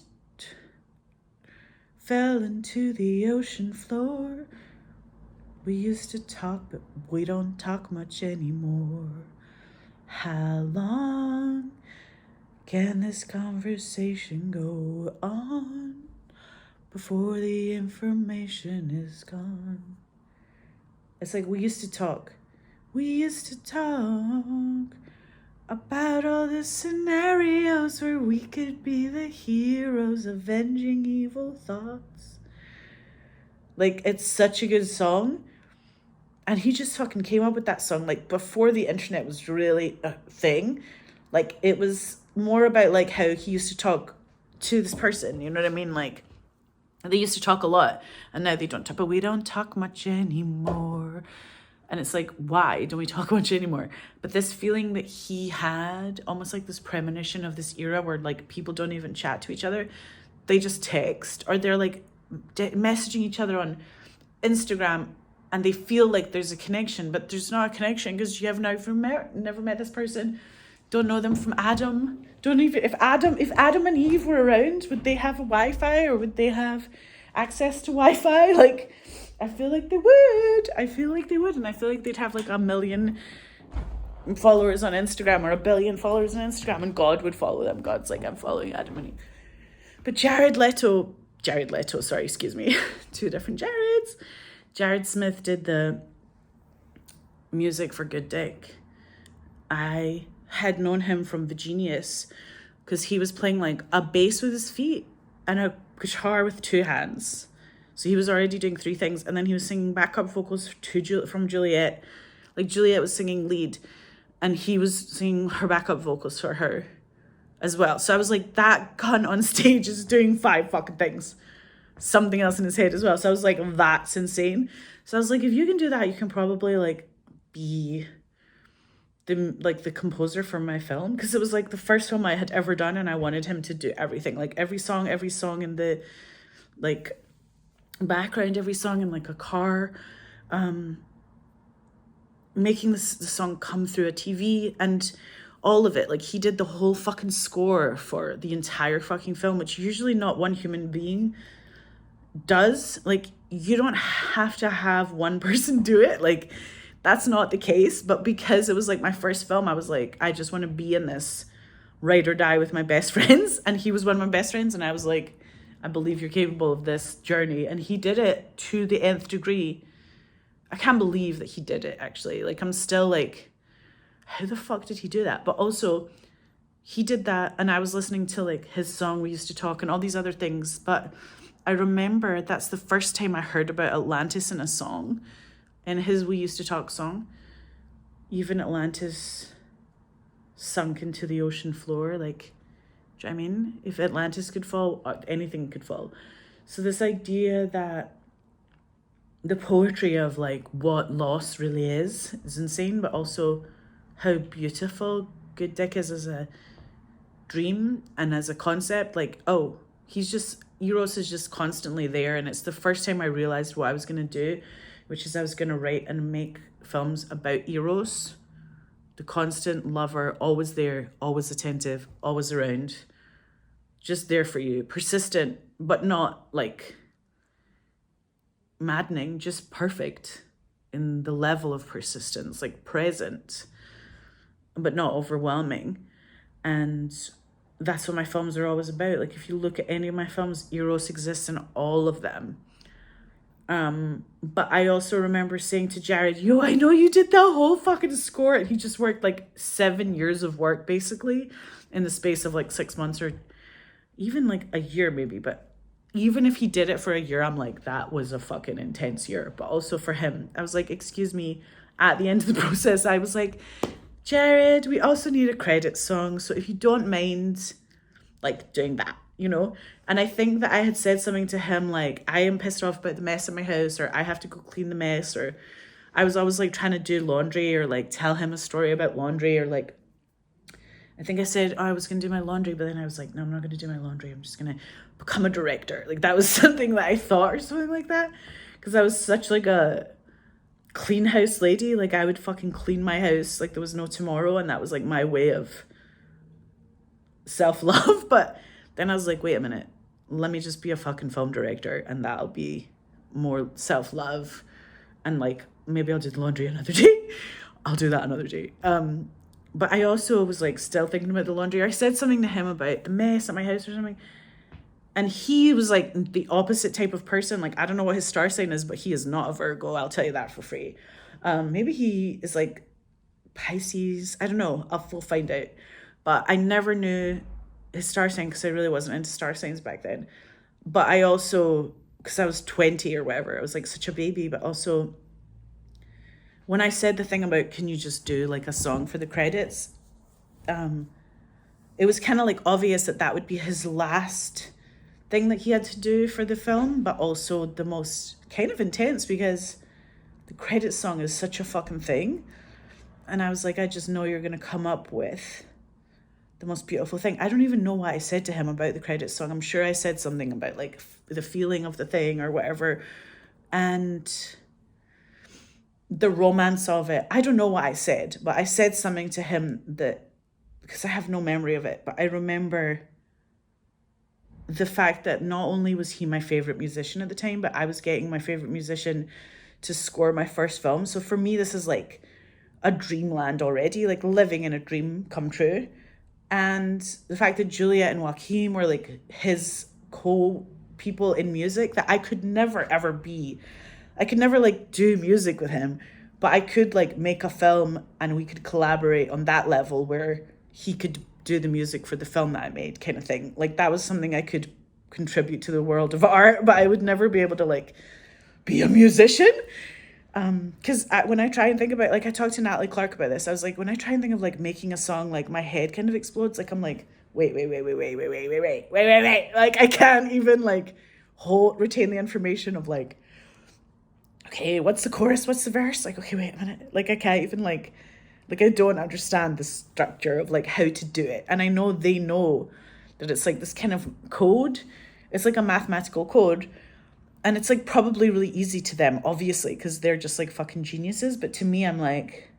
fell into the ocean floor. We used to talk, but we don't talk much anymore. How long can this conversation go on before the information is gone? It's like we used to talk. We used to talk about all the scenarios where we could be the heroes avenging evil thoughts. Like, it's such a good song. And he just fucking came up with that song, like, before the internet was really a thing. Like, it was more about, like, how he used to talk to this person, you know what I mean? Like, they used to talk a lot, and now they don't talk, but we don't talk much anymore. And it's like, why don't we talk much anymore? But this feeling that he had, almost like this premonition of this era where, like, people don't even chat to each other. They just text, or they're, like, messaging each other on Instagram, and they feel like there's a connection, but there's not a connection because you have never met this person, don't know them from Adam. Don't even, if Adam and Eve were around, would they have a Wi-Fi, or would they have access to Wi-Fi? Like, I feel like they would. And I feel like they'd have like 1 million followers on Instagram, or 1 billion followers on Instagram, and God would follow them. God's like, I'm following Adam and Eve. But Jared Leto, sorry, excuse me, two different Jareds. Jared Smith did the music for Good Dick. I had known him from The Genius because he was playing like a bass with his feet and a guitar with 2 hands. So he was already doing 3 things, and then he was singing backup vocals from Juliet. Like, Juliet was singing lead, and he was singing her backup vocals for her as well. So I was like, that cunt on stage is doing 5 fucking things. Something else in his head as well. So I was like, that's insane. So I was like, if you can do that, you can probably like be the composer for my film, because it was like the first film I had ever done, and I wanted him to do everything, like every song in the like background, every song in like a car, making the song come through a TV, and all of it. Like, he did the whole fucking score for the entire fucking film, which usually not one human being does. Like, you don't have to have one person do it. Like, that's not the case. But because it was like my first film, I was like, I just want to be in this ride or die with my best friends. And he was one of my best friends, and I was like, I believe you're capable of this journey. And he did it to the nth degree. I can't believe that he did it, actually. Like, I'm still like, how the fuck did he do that? But also, he did that, and I was listening to like his song We Used to Talk and all these other things, but I remember that's the first time I heard about Atlantis in a song, in his We Used to Talk song. Even Atlantis sunk into the ocean floor, like, do you know what I mean? If Atlantis could fall, anything could fall. So this idea that the poetry of like what loss really is insane, but also how beautiful Good Dick is as a dream and as a concept. Like, oh, Eros is just constantly there. And it's the first time I realized what I was going to do, which is I was going to write and make films about Eros, the constant lover, always there, always attentive, always around, just there for you, persistent, but not like maddening, just perfect in the level of persistence, like present, but not overwhelming. And that's what my films are always about. Like, if you look at any of my films, Eros exists in all of them. But I also remember saying to Jared, yo, I know you did the whole fucking score. And he just worked like 7 years of work, basically, in the space of like 6 months or even like a year maybe. But even if he did it for a year, I'm like, that was a fucking intense year. But also for him, I was like, excuse me, at the end of the process, I was like, Jared, we also need a credit song. So if you don't mind, like, doing that, you know? And I think that I had said something to him like, I am pissed off about the mess in my house, or I have to go clean the mess, or I was always like trying to do laundry, or like tell him a story about laundry, or like, I think I said, oh, I was going to do my laundry, but then I was like, no, I'm not going to do my laundry. I'm just going to become a director. Like, that was something that I thought, or something like that. Because I was such like a clean house lady. Like, I would fucking clean my house like there was no tomorrow. And that was like my way of self-love. But then I was like, wait a minute, let me just be a fucking film director, and that'll be more self-love. And like, maybe I'll do the laundry another day. I'll do that another day. But I also was like still thinking about the laundry. I said something to him about the mess at my house or something, and he was like the opposite type of person. Like, I don't know what his star sign is, but he is not a Virgo, I'll tell you that for free. Maybe he is like Pisces, I don't know, we'll find out. But I never knew his star sign because I really wasn't into star signs back then. But I also, because I was 20 or whatever, I was like such a baby. But also, when I said the thing about, can you just do like a song for the credits, it was kind of like obvious that that would be his last thing that he had to do for the film, but also the most kind of intense, because the credits song is such a fucking thing. And I was like, I just know you're going to come up with the most beautiful thing. I don't even know what I said to him about the credits song. I'm sure I said something about like the feeling of the thing or whatever. And the romance of it. I don't know what I said, but I said something to him that, because I have no memory of it, but I remember the fact that not only was he my favorite musician at the time, but I was getting my favorite musician to score my first film. So for me, this is like a dreamland already, like living in a dream come true. And the fact that Juliet and Joaquin were like his co-people in music, that I could never ever be. I could never like do music with him, but I could like make a film and we could collaborate on that level where he could do the music for the film that I made, kind of thing. Like, that was something I could contribute to the world of art, but I would never be able to like be a musician. Because when I try and think about, like, I talked to Natalie Clark about this. I was like, when I try and think of like making a song, like my head kind of explodes. Like, I'm like, wait. Like, I can't even like retain the information of like, okay, what's the chorus? What's the verse? Like, okay, wait a minute. Like, I can't even like I don't understand the structure of like how to do it. And I know they know that it's like this kind of code. It's like a mathematical code. And it's like probably really easy to them, obviously, because they're just like fucking geniuses. But to me, I'm like,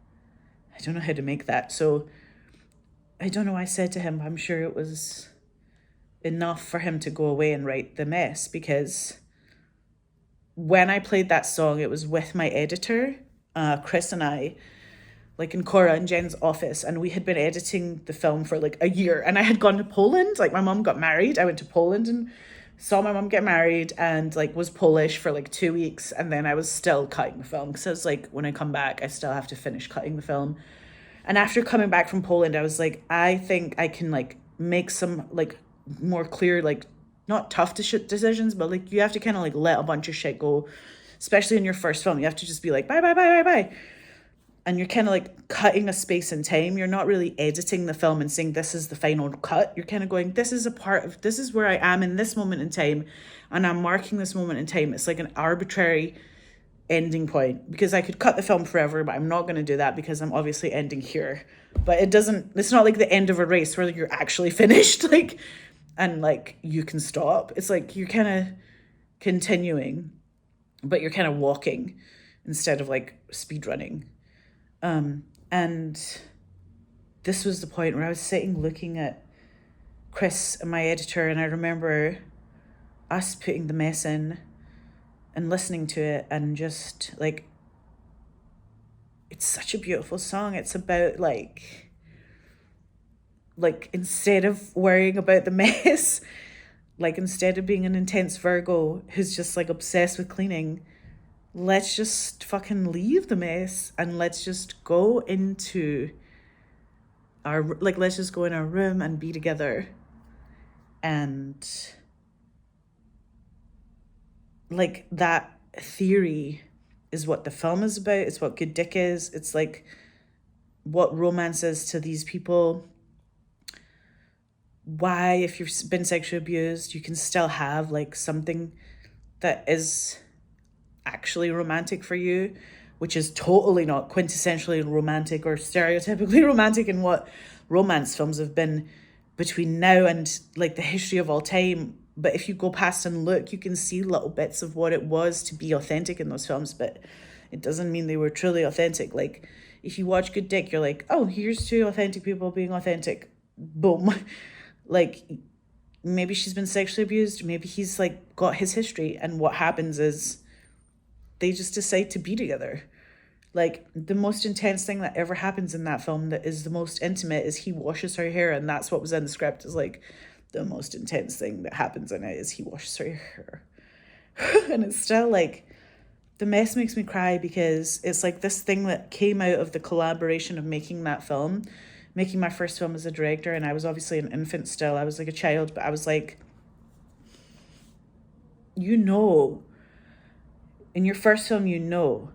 I don't know how to make that. So I don't know what I said to him, but I'm sure it was enough for him to go away and write The Mess, because when I played that song, it was with my editor, Chris and I, like in Cora and Jen's office, and we had been editing the film for like a year, and I had gone to Poland. Like, my mom got married, I went to Poland and saw my mum get married and like was Polish for like 2 weeks, and then I was still cutting the film because I was like, when I come back I still have to finish cutting the film. And after coming back from Poland, I was like, I think I can like make some like more clear, like not tough decisions, but like you have to kind of like let a bunch of shit go, especially in your first film. You have to just be like, bye, bye, bye, bye, bye. And you're kind of like cutting a space in time. You're not really editing the film and saying this is the final cut. You're kind of going, this is a part of, this is where I am in this moment in time. And I'm marking this moment in time. It's like an arbitrary ending point, because I could cut the film forever, but I'm not going to do that because I'm obviously ending here. But it's not like the end of a race where you're actually finished, like, and like you can stop. It's like you're kind of continuing, but you're kind of walking instead of like speed running. And this was the point where I was sitting looking at Chris and my editor, and I remember us putting the mess in and listening to it, and just like, it's such a beautiful song. It's about like instead of worrying about the mess, like instead of being an intense Virgo who's just like obsessed with cleaning, let's just fucking leave the mess and let's just go into our, like, let's just go in our room and be together. And like that theory is what the film is about. It's what Good Dick is. It's like what romance is to these people. Why, if you've been sexually abused, you can still have like something that is actually romantic for you, which is totally not quintessentially romantic or stereotypically romantic in what romance films have been between now and like the history of all time. But if you go past and look, you can see little bits of what it was to be authentic in those films, but it doesn't mean they were truly authentic. Like, if you watch Good Dick, you're like, oh, here's two authentic people being authentic. Boom. Like, maybe she's been sexually abused. Maybe he's like got his history. And what happens is they just decide to be together. Like, the most intense thing that ever happens in that film that is the most intimate is he washes her hair. And that's what was in the script, is like, the most intense thing that happens in it is he washes her hair. And it's still like, the mess makes me cry because it's like this thing that came out of the collaboration of making that film, making my first film as a director. And I was obviously an infant still. I was like a child, but I was like, you know, in your first film, you know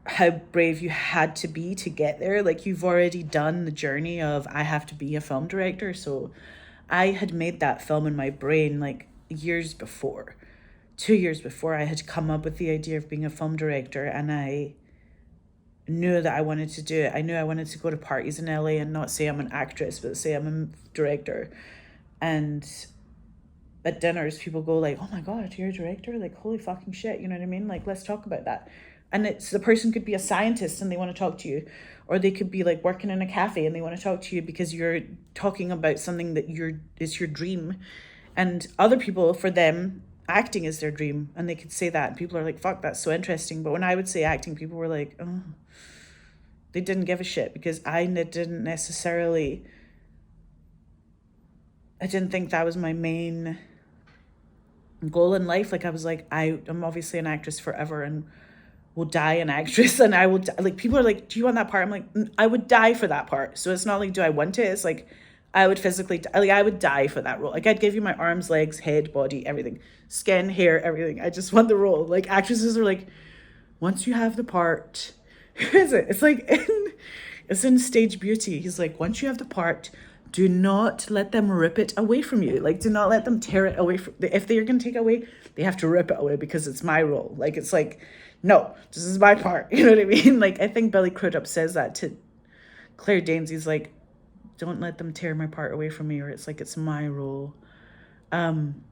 how brave you had to be to get there. Like, you've already done the journey of, I have to be a film director. So I had made that film in my brain like years before. 2 years before, I had come up with the idea of being a film director, and I knew that I wanted to do it. I knew I wanted to go to parties in LA and not say I'm an actress, but say I'm a director. And at dinners, people go like, oh my God, you're a director? Like, holy fucking shit, you know what I mean? Like, let's talk about that. And it's, the person could be a scientist and they want to talk to you, or they could be like working in a cafe and they want to talk to you because you're talking about something that is your dream. And other people, for them, acting is their dream, and they could say that and people are like, fuck, that's so interesting. But when I would say acting, people were like, oh, they didn't give a shit, because I didn't think that was my main goal in life. Like, I was like, I'm obviously an actress forever and will die an actress, and I will like, people are like, do you want that part? I'm like, I would die for that part. So it's not like, do I want it? It's like, I would physically, like, I would die for that role. Like, I'd give you my arms, legs, head, body, everything, skin, hair, everything. I just want the role. Like, actresses are like, once you have the part, who is it? It's like it's in Stage Beauty. He's like, once you have the part, do not let them rip it away from you. Like, do not let them tear it away from, if they're going to take it away, they have to rip it away because it's my role. Like, it's like, no, this is my part. You know what I mean? Like, I think Billy Crudup says that to Claire Danes. He's like, don't let them tear my part away from me, or it's like, it's my role. And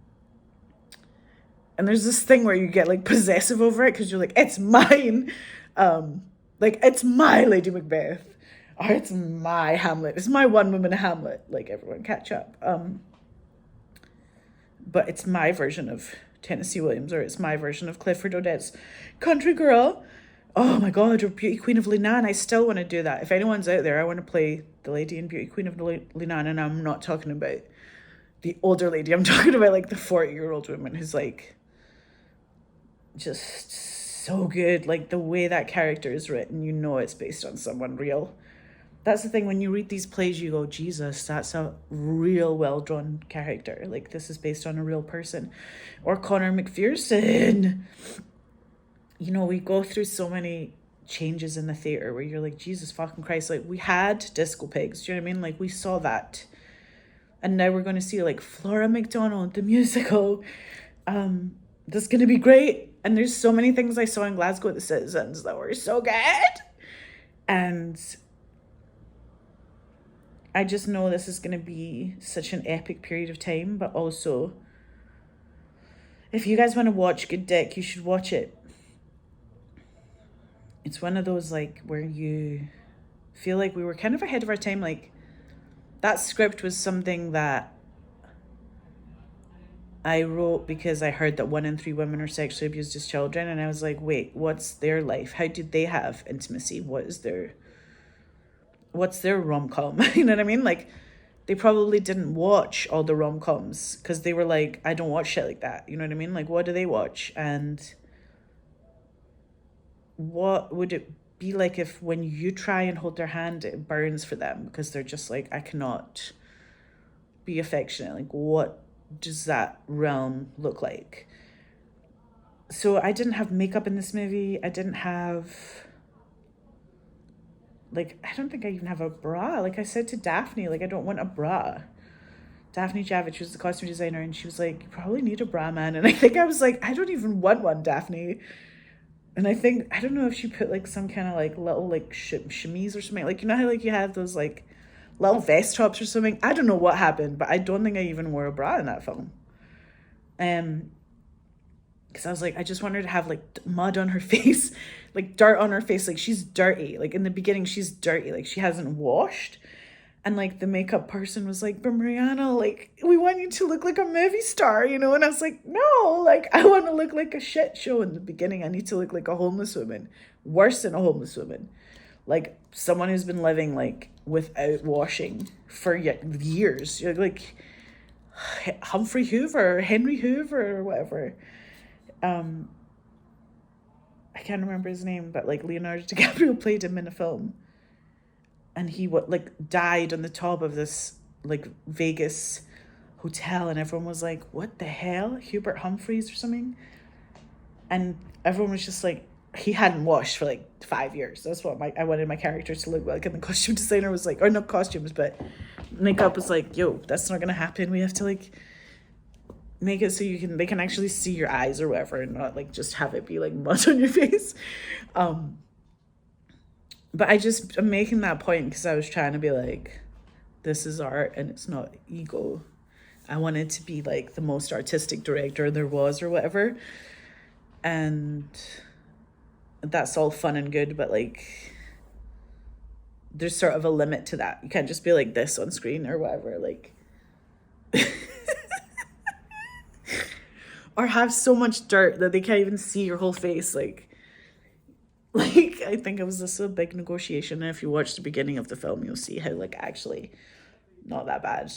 there's this thing where you get like possessive over it because you're like, it's mine. Like, it's my Lady Macbeth, or it's my Hamlet. It's my one woman Hamlet. Like, everyone catch up. But it's my version of Tennessee Williams, or it's my version of Clifford Odets' Country Girl. Oh my God, or Beauty Queen of Leenane. I still want to do that. If anyone's out there, I want to play the lady in Beauty Queen of Leenane, and I'm not talking about the older lady. I'm talking about like the 40-year-old woman who's like just so good. Like the way that character is written, you know it's based on someone real. That's the thing, when you read these plays, you go, Jesus, that's a real well-drawn character. Like, this is based on a real person. Or Connor McPherson. You know, we go through so many changes in the theatre where you're like, Jesus fucking Christ. Like, we had Disco Pigs, do you know what I mean? Like, we saw that. And now we're going to see, like, Flora McDonald, the musical. That's going to be great. And there's so many things I saw in Glasgow at the Citizens that were so good. And I just know this is going to be such an epic period of time, but also, if you guys want to watch Good Dick, you should watch it. It's one of those, like, where you feel like we were kind of ahead of our time. Like, that script was something that I wrote because I heard that 1 in 3 women are sexually abused as children, and I was like, wait, what's their life? How did they have intimacy? What's their rom-com? You know what I mean? Like, they probably didn't watch all the rom-coms because they were like, I don't watch shit like that. You know what I mean? Like, what do they watch? And what would it be like if when you try and hold their hand, it burns for them because they're just like, I cannot be affectionate. Like, what does that realm look like? So I didn't have makeup in this movie. I didn't have... Like, I don't think I even have a bra. Like, I said to Daphne, like, I don't want a bra. Daphne Javich was the costume designer, and she was like, you probably need a bra, man. And I think I was like, I don't even want one, Daphne. And I think, I don't know if she put, like, some kind of, like, little, like, chemise or something. Like, you know how, like, you have those, like, little vest tops or something? I don't know what happened, but I don't think I even wore a bra in that film. Because I was like, I just want her to have, like, mud on her face, like, dirt on her face. Like, she's dirty. Like, in the beginning, she's dirty. Like, she hasn't washed. And, like, the makeup person was like, but Mariana, like, we want you to look like a movie star, you know? And I was like, no, like, I want to look like a shit show in the beginning. I need to look like a homeless woman. Worse than a homeless woman. Like, someone who's been living, like, without washing for years. Like, Humphrey Hoover, or Henry Hoover, or whatever. I can't remember his name, but like Leonardo DiCaprio played him in a film, and he died on the top of this like Vegas hotel, and everyone was like, what the hell, Hubert Humphreys or something? And everyone was just like, he hadn't washed for like 5 years. That's what I wanted my character to look like. And the costume designer was like, or not costumes, but makeup was like, yo, that's not gonna happen. We have to like make it so they can actually see your eyes or whatever, and not like just have it be like mud on your face. But I'm making that point because I was trying to be like, this is art and it's not ego. I wanted to be like the most artistic director there was or whatever. And that's all fun and good, but like there's sort of a limit to that. You can't just be like this on screen or whatever, like or have so much dirt that they can't even see your whole face. Like I think it was this a big negotiation, and if you watch the beginning of the film, you'll see how like actually not that bad.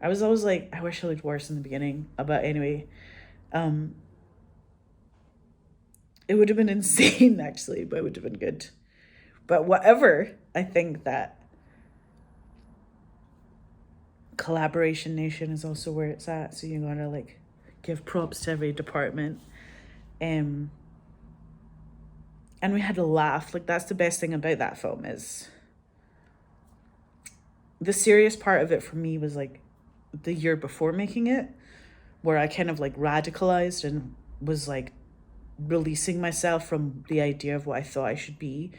I was always like, I wish I looked worse in the beginning, but anyway, it would have been insane actually, but it would have been good. But whatever, I think that Collaboration Nation is also where it's at, so you gotta like give props to every department. And we had a laugh. Like, that's the best thing about that film, is the serious part of it for me was like the year before making it, where I kind of like radicalized and was like releasing myself from the idea of what I thought I should be,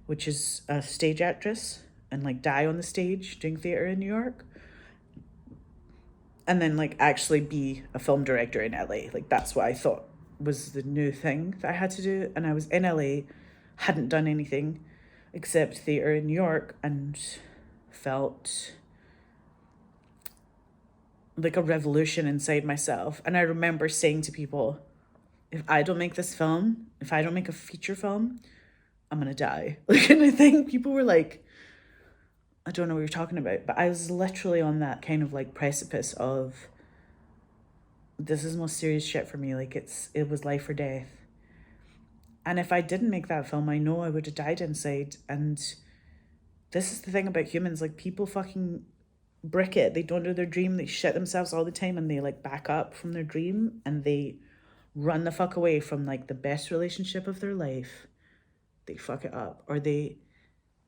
which is a stage actress, and like die on the stage doing theater in New York, and then like actually be a film director in LA. Like, that's what I thought was the new thing that I had to do. And I was in LA, hadn't done anything except theater in New York, and felt like a revolution inside myself. And I remember saying to people, if I don't make this film, if I don't make a feature film, I'm gonna die. Like, and I think people were like, I don't know what you're talking about, but I was literally on that kind of like precipice of, this is most serious shit for me. Like it was life or death. And if I didn't make that film, I know I would have died inside. And this is the thing about humans, like people fucking brick it. They don't do their dream. They shit themselves all the time, and they like back up from their dream, and they run the fuck away from like the best relationship of their life. They fuck it up, or they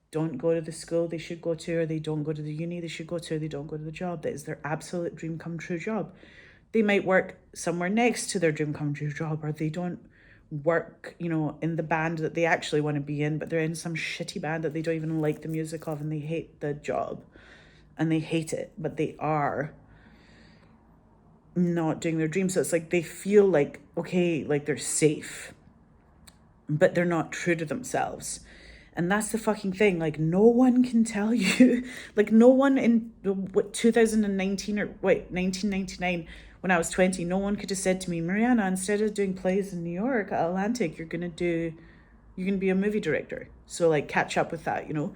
don't go to the school they should go to, or they don't go to the uni they should go to, or they don't go to the job that is their absolute dream come true job. They might work somewhere next to their dream come true job, or they don't work, you know, in the band that they actually want to be in, but they're in some shitty band that they don't even like the music of, and they hate the job and they hate it, but they are not doing their dream. So it's like they feel like, okay, like they're safe, but they're not true to themselves. And that's the fucking thing. Like, no one can tell you, like, no one in 2019 or 1999, when I was 20, no one could have said to me, Mariana, instead of doing plays in New York at Atlantic, you're going to be a movie director. So like catch up with that, you know.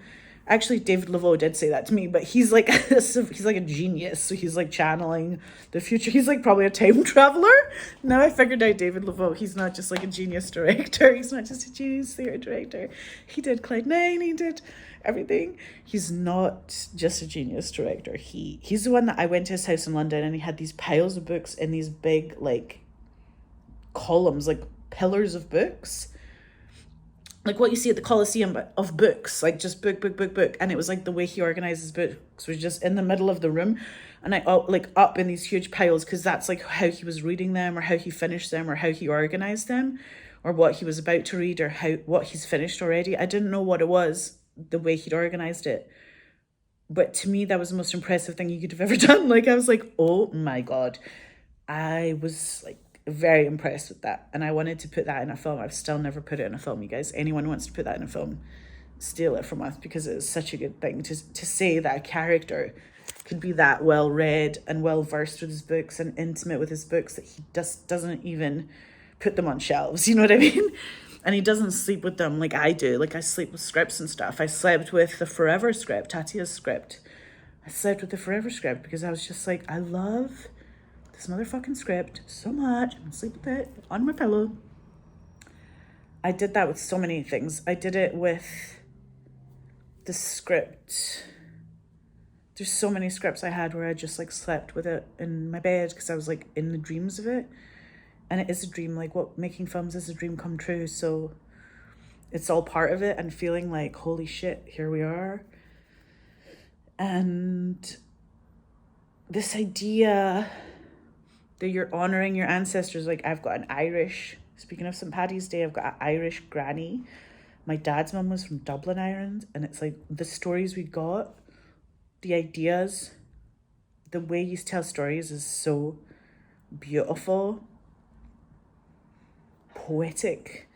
Actually, David Laveau did say that to me, but he's like a genius. So he's like channeling the future. He's like probably a time traveler. Now I figured out David Laveau. He's not just like a genius director. He's not just a genius theatre director. He did Clyde 9. He did everything. He's not just a genius director. He's the one that I went to his house in London, and he had these piles of books in these big like columns, like pillars of books, like what you see at the Colosseum, but of books, like just book. And it was like the way he organizes books was just in the middle of the room, and I like up in these huge piles, because that's like how he was reading them, or how he finished them, or how he organized them, or what he was about to read, or what he's finished already. I didn't know what it was, the way he'd organized it, but to me that was the most impressive thing he could have ever done. Like I was like, oh my god, I was like very impressed with that, and I wanted to put that in a film. I've still never put it in a film, you guys. Anyone wants to put that in a film, steal it from us, because it's such a good thing to say that a character could be that well read and well versed with his books and intimate with his books that he doesn't even put them on shelves, you know what I mean? And he doesn't sleep with them like I do. Like I sleep with scripts and stuff. I slept with the Forever script, Tatia's script. I slept with the Forever script because I was just like, I love this motherfucking script so much. I'm gonna sleep with it on my pillow. I did that with so many things. I did it with the script. There's so many scripts I had where I just like slept with it in my bed because I was like in the dreams of it. And it is a dream. Like what making films is a dream come true. So it's all part of it, and feeling like, holy shit, here we are. And this idea that you're honoring your ancestors. Like I've got an Irish, speaking of St. Paddy's Day, I've got an Irish granny. My dad's mum was from Dublin, Ireland. And it's like the stories we got, the ideas, the way you tell stories is so beautiful, poetic,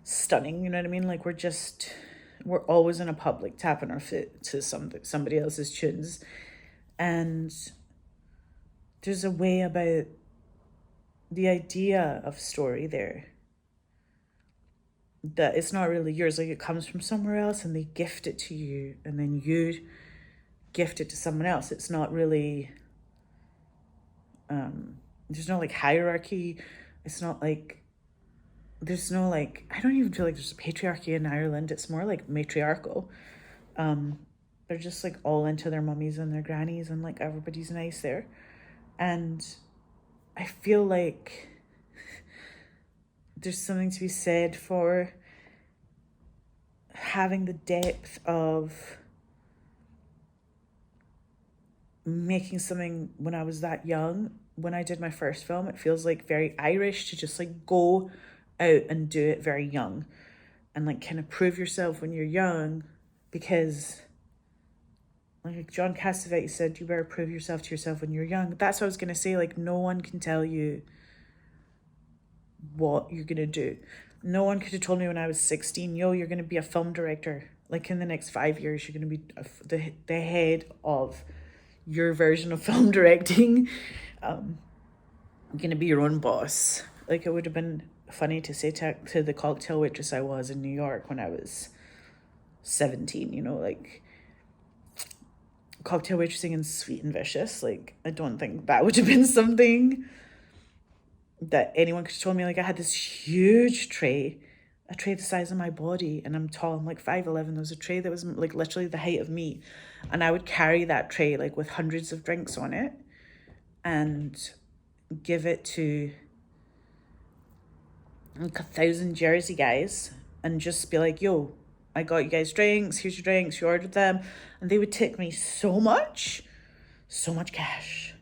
stunning, you know what I mean? Like we're always in a public tapping our foot to somebody else's tunes. And there's a way about the idea of story there that it's not really yours. Like it comes from somewhere else, and they gift it to you, and then you gift it to someone else. It's not really, there's no like hierarchy. It's not like, there's no like, I don't even feel like there's a patriarchy in Ireland. It's more like matriarchal. They're just like all into their mummies and their grannies, and like everybody's nice there. And I feel like there's something to be said for having the depth of making something when I was that young. When I did my first film, it feels like very Irish to just like go out and do it very young and like kind of prove yourself when you're young, because like John Cassavetes said, you better prove yourself to yourself when you're young. That's what I was going to say. Like no one can tell you what you're going to do. No one could have told me when I was 16, yo, you're going to be a film director. Like in the next 5 years, you're going to be the head of your version of film directing. You're going to be your own boss. Like it would have been funny to say to the cocktail waitress I was in New York when I was 17, you know, like cocktail waitressing in Sweet and Vicious. Like, I don't think that would have been something that anyone could have told me. Like, I had this huge tray, a tray the size of my body, and I'm tall, I'm like 5'11". There was a tray that was like literally the height of me, and I would carry that tray like with hundreds of drinks on it and give it to like 1,000 Jersey guys and just be like, yo, I got you guys drinks, here's your drinks, you ordered them. And they would tip me so much cash.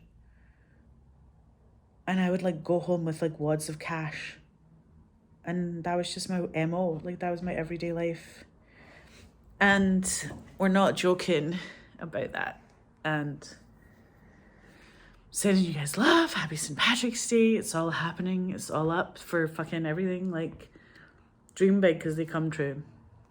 And I would like go home with like wads of cash. And that was just my MO. Like, that was my everyday life. And we're not joking about that. And sending you guys love. Happy St. Patrick's Day. It's all happening. It's all up for fucking everything. Like, dream big because they come true.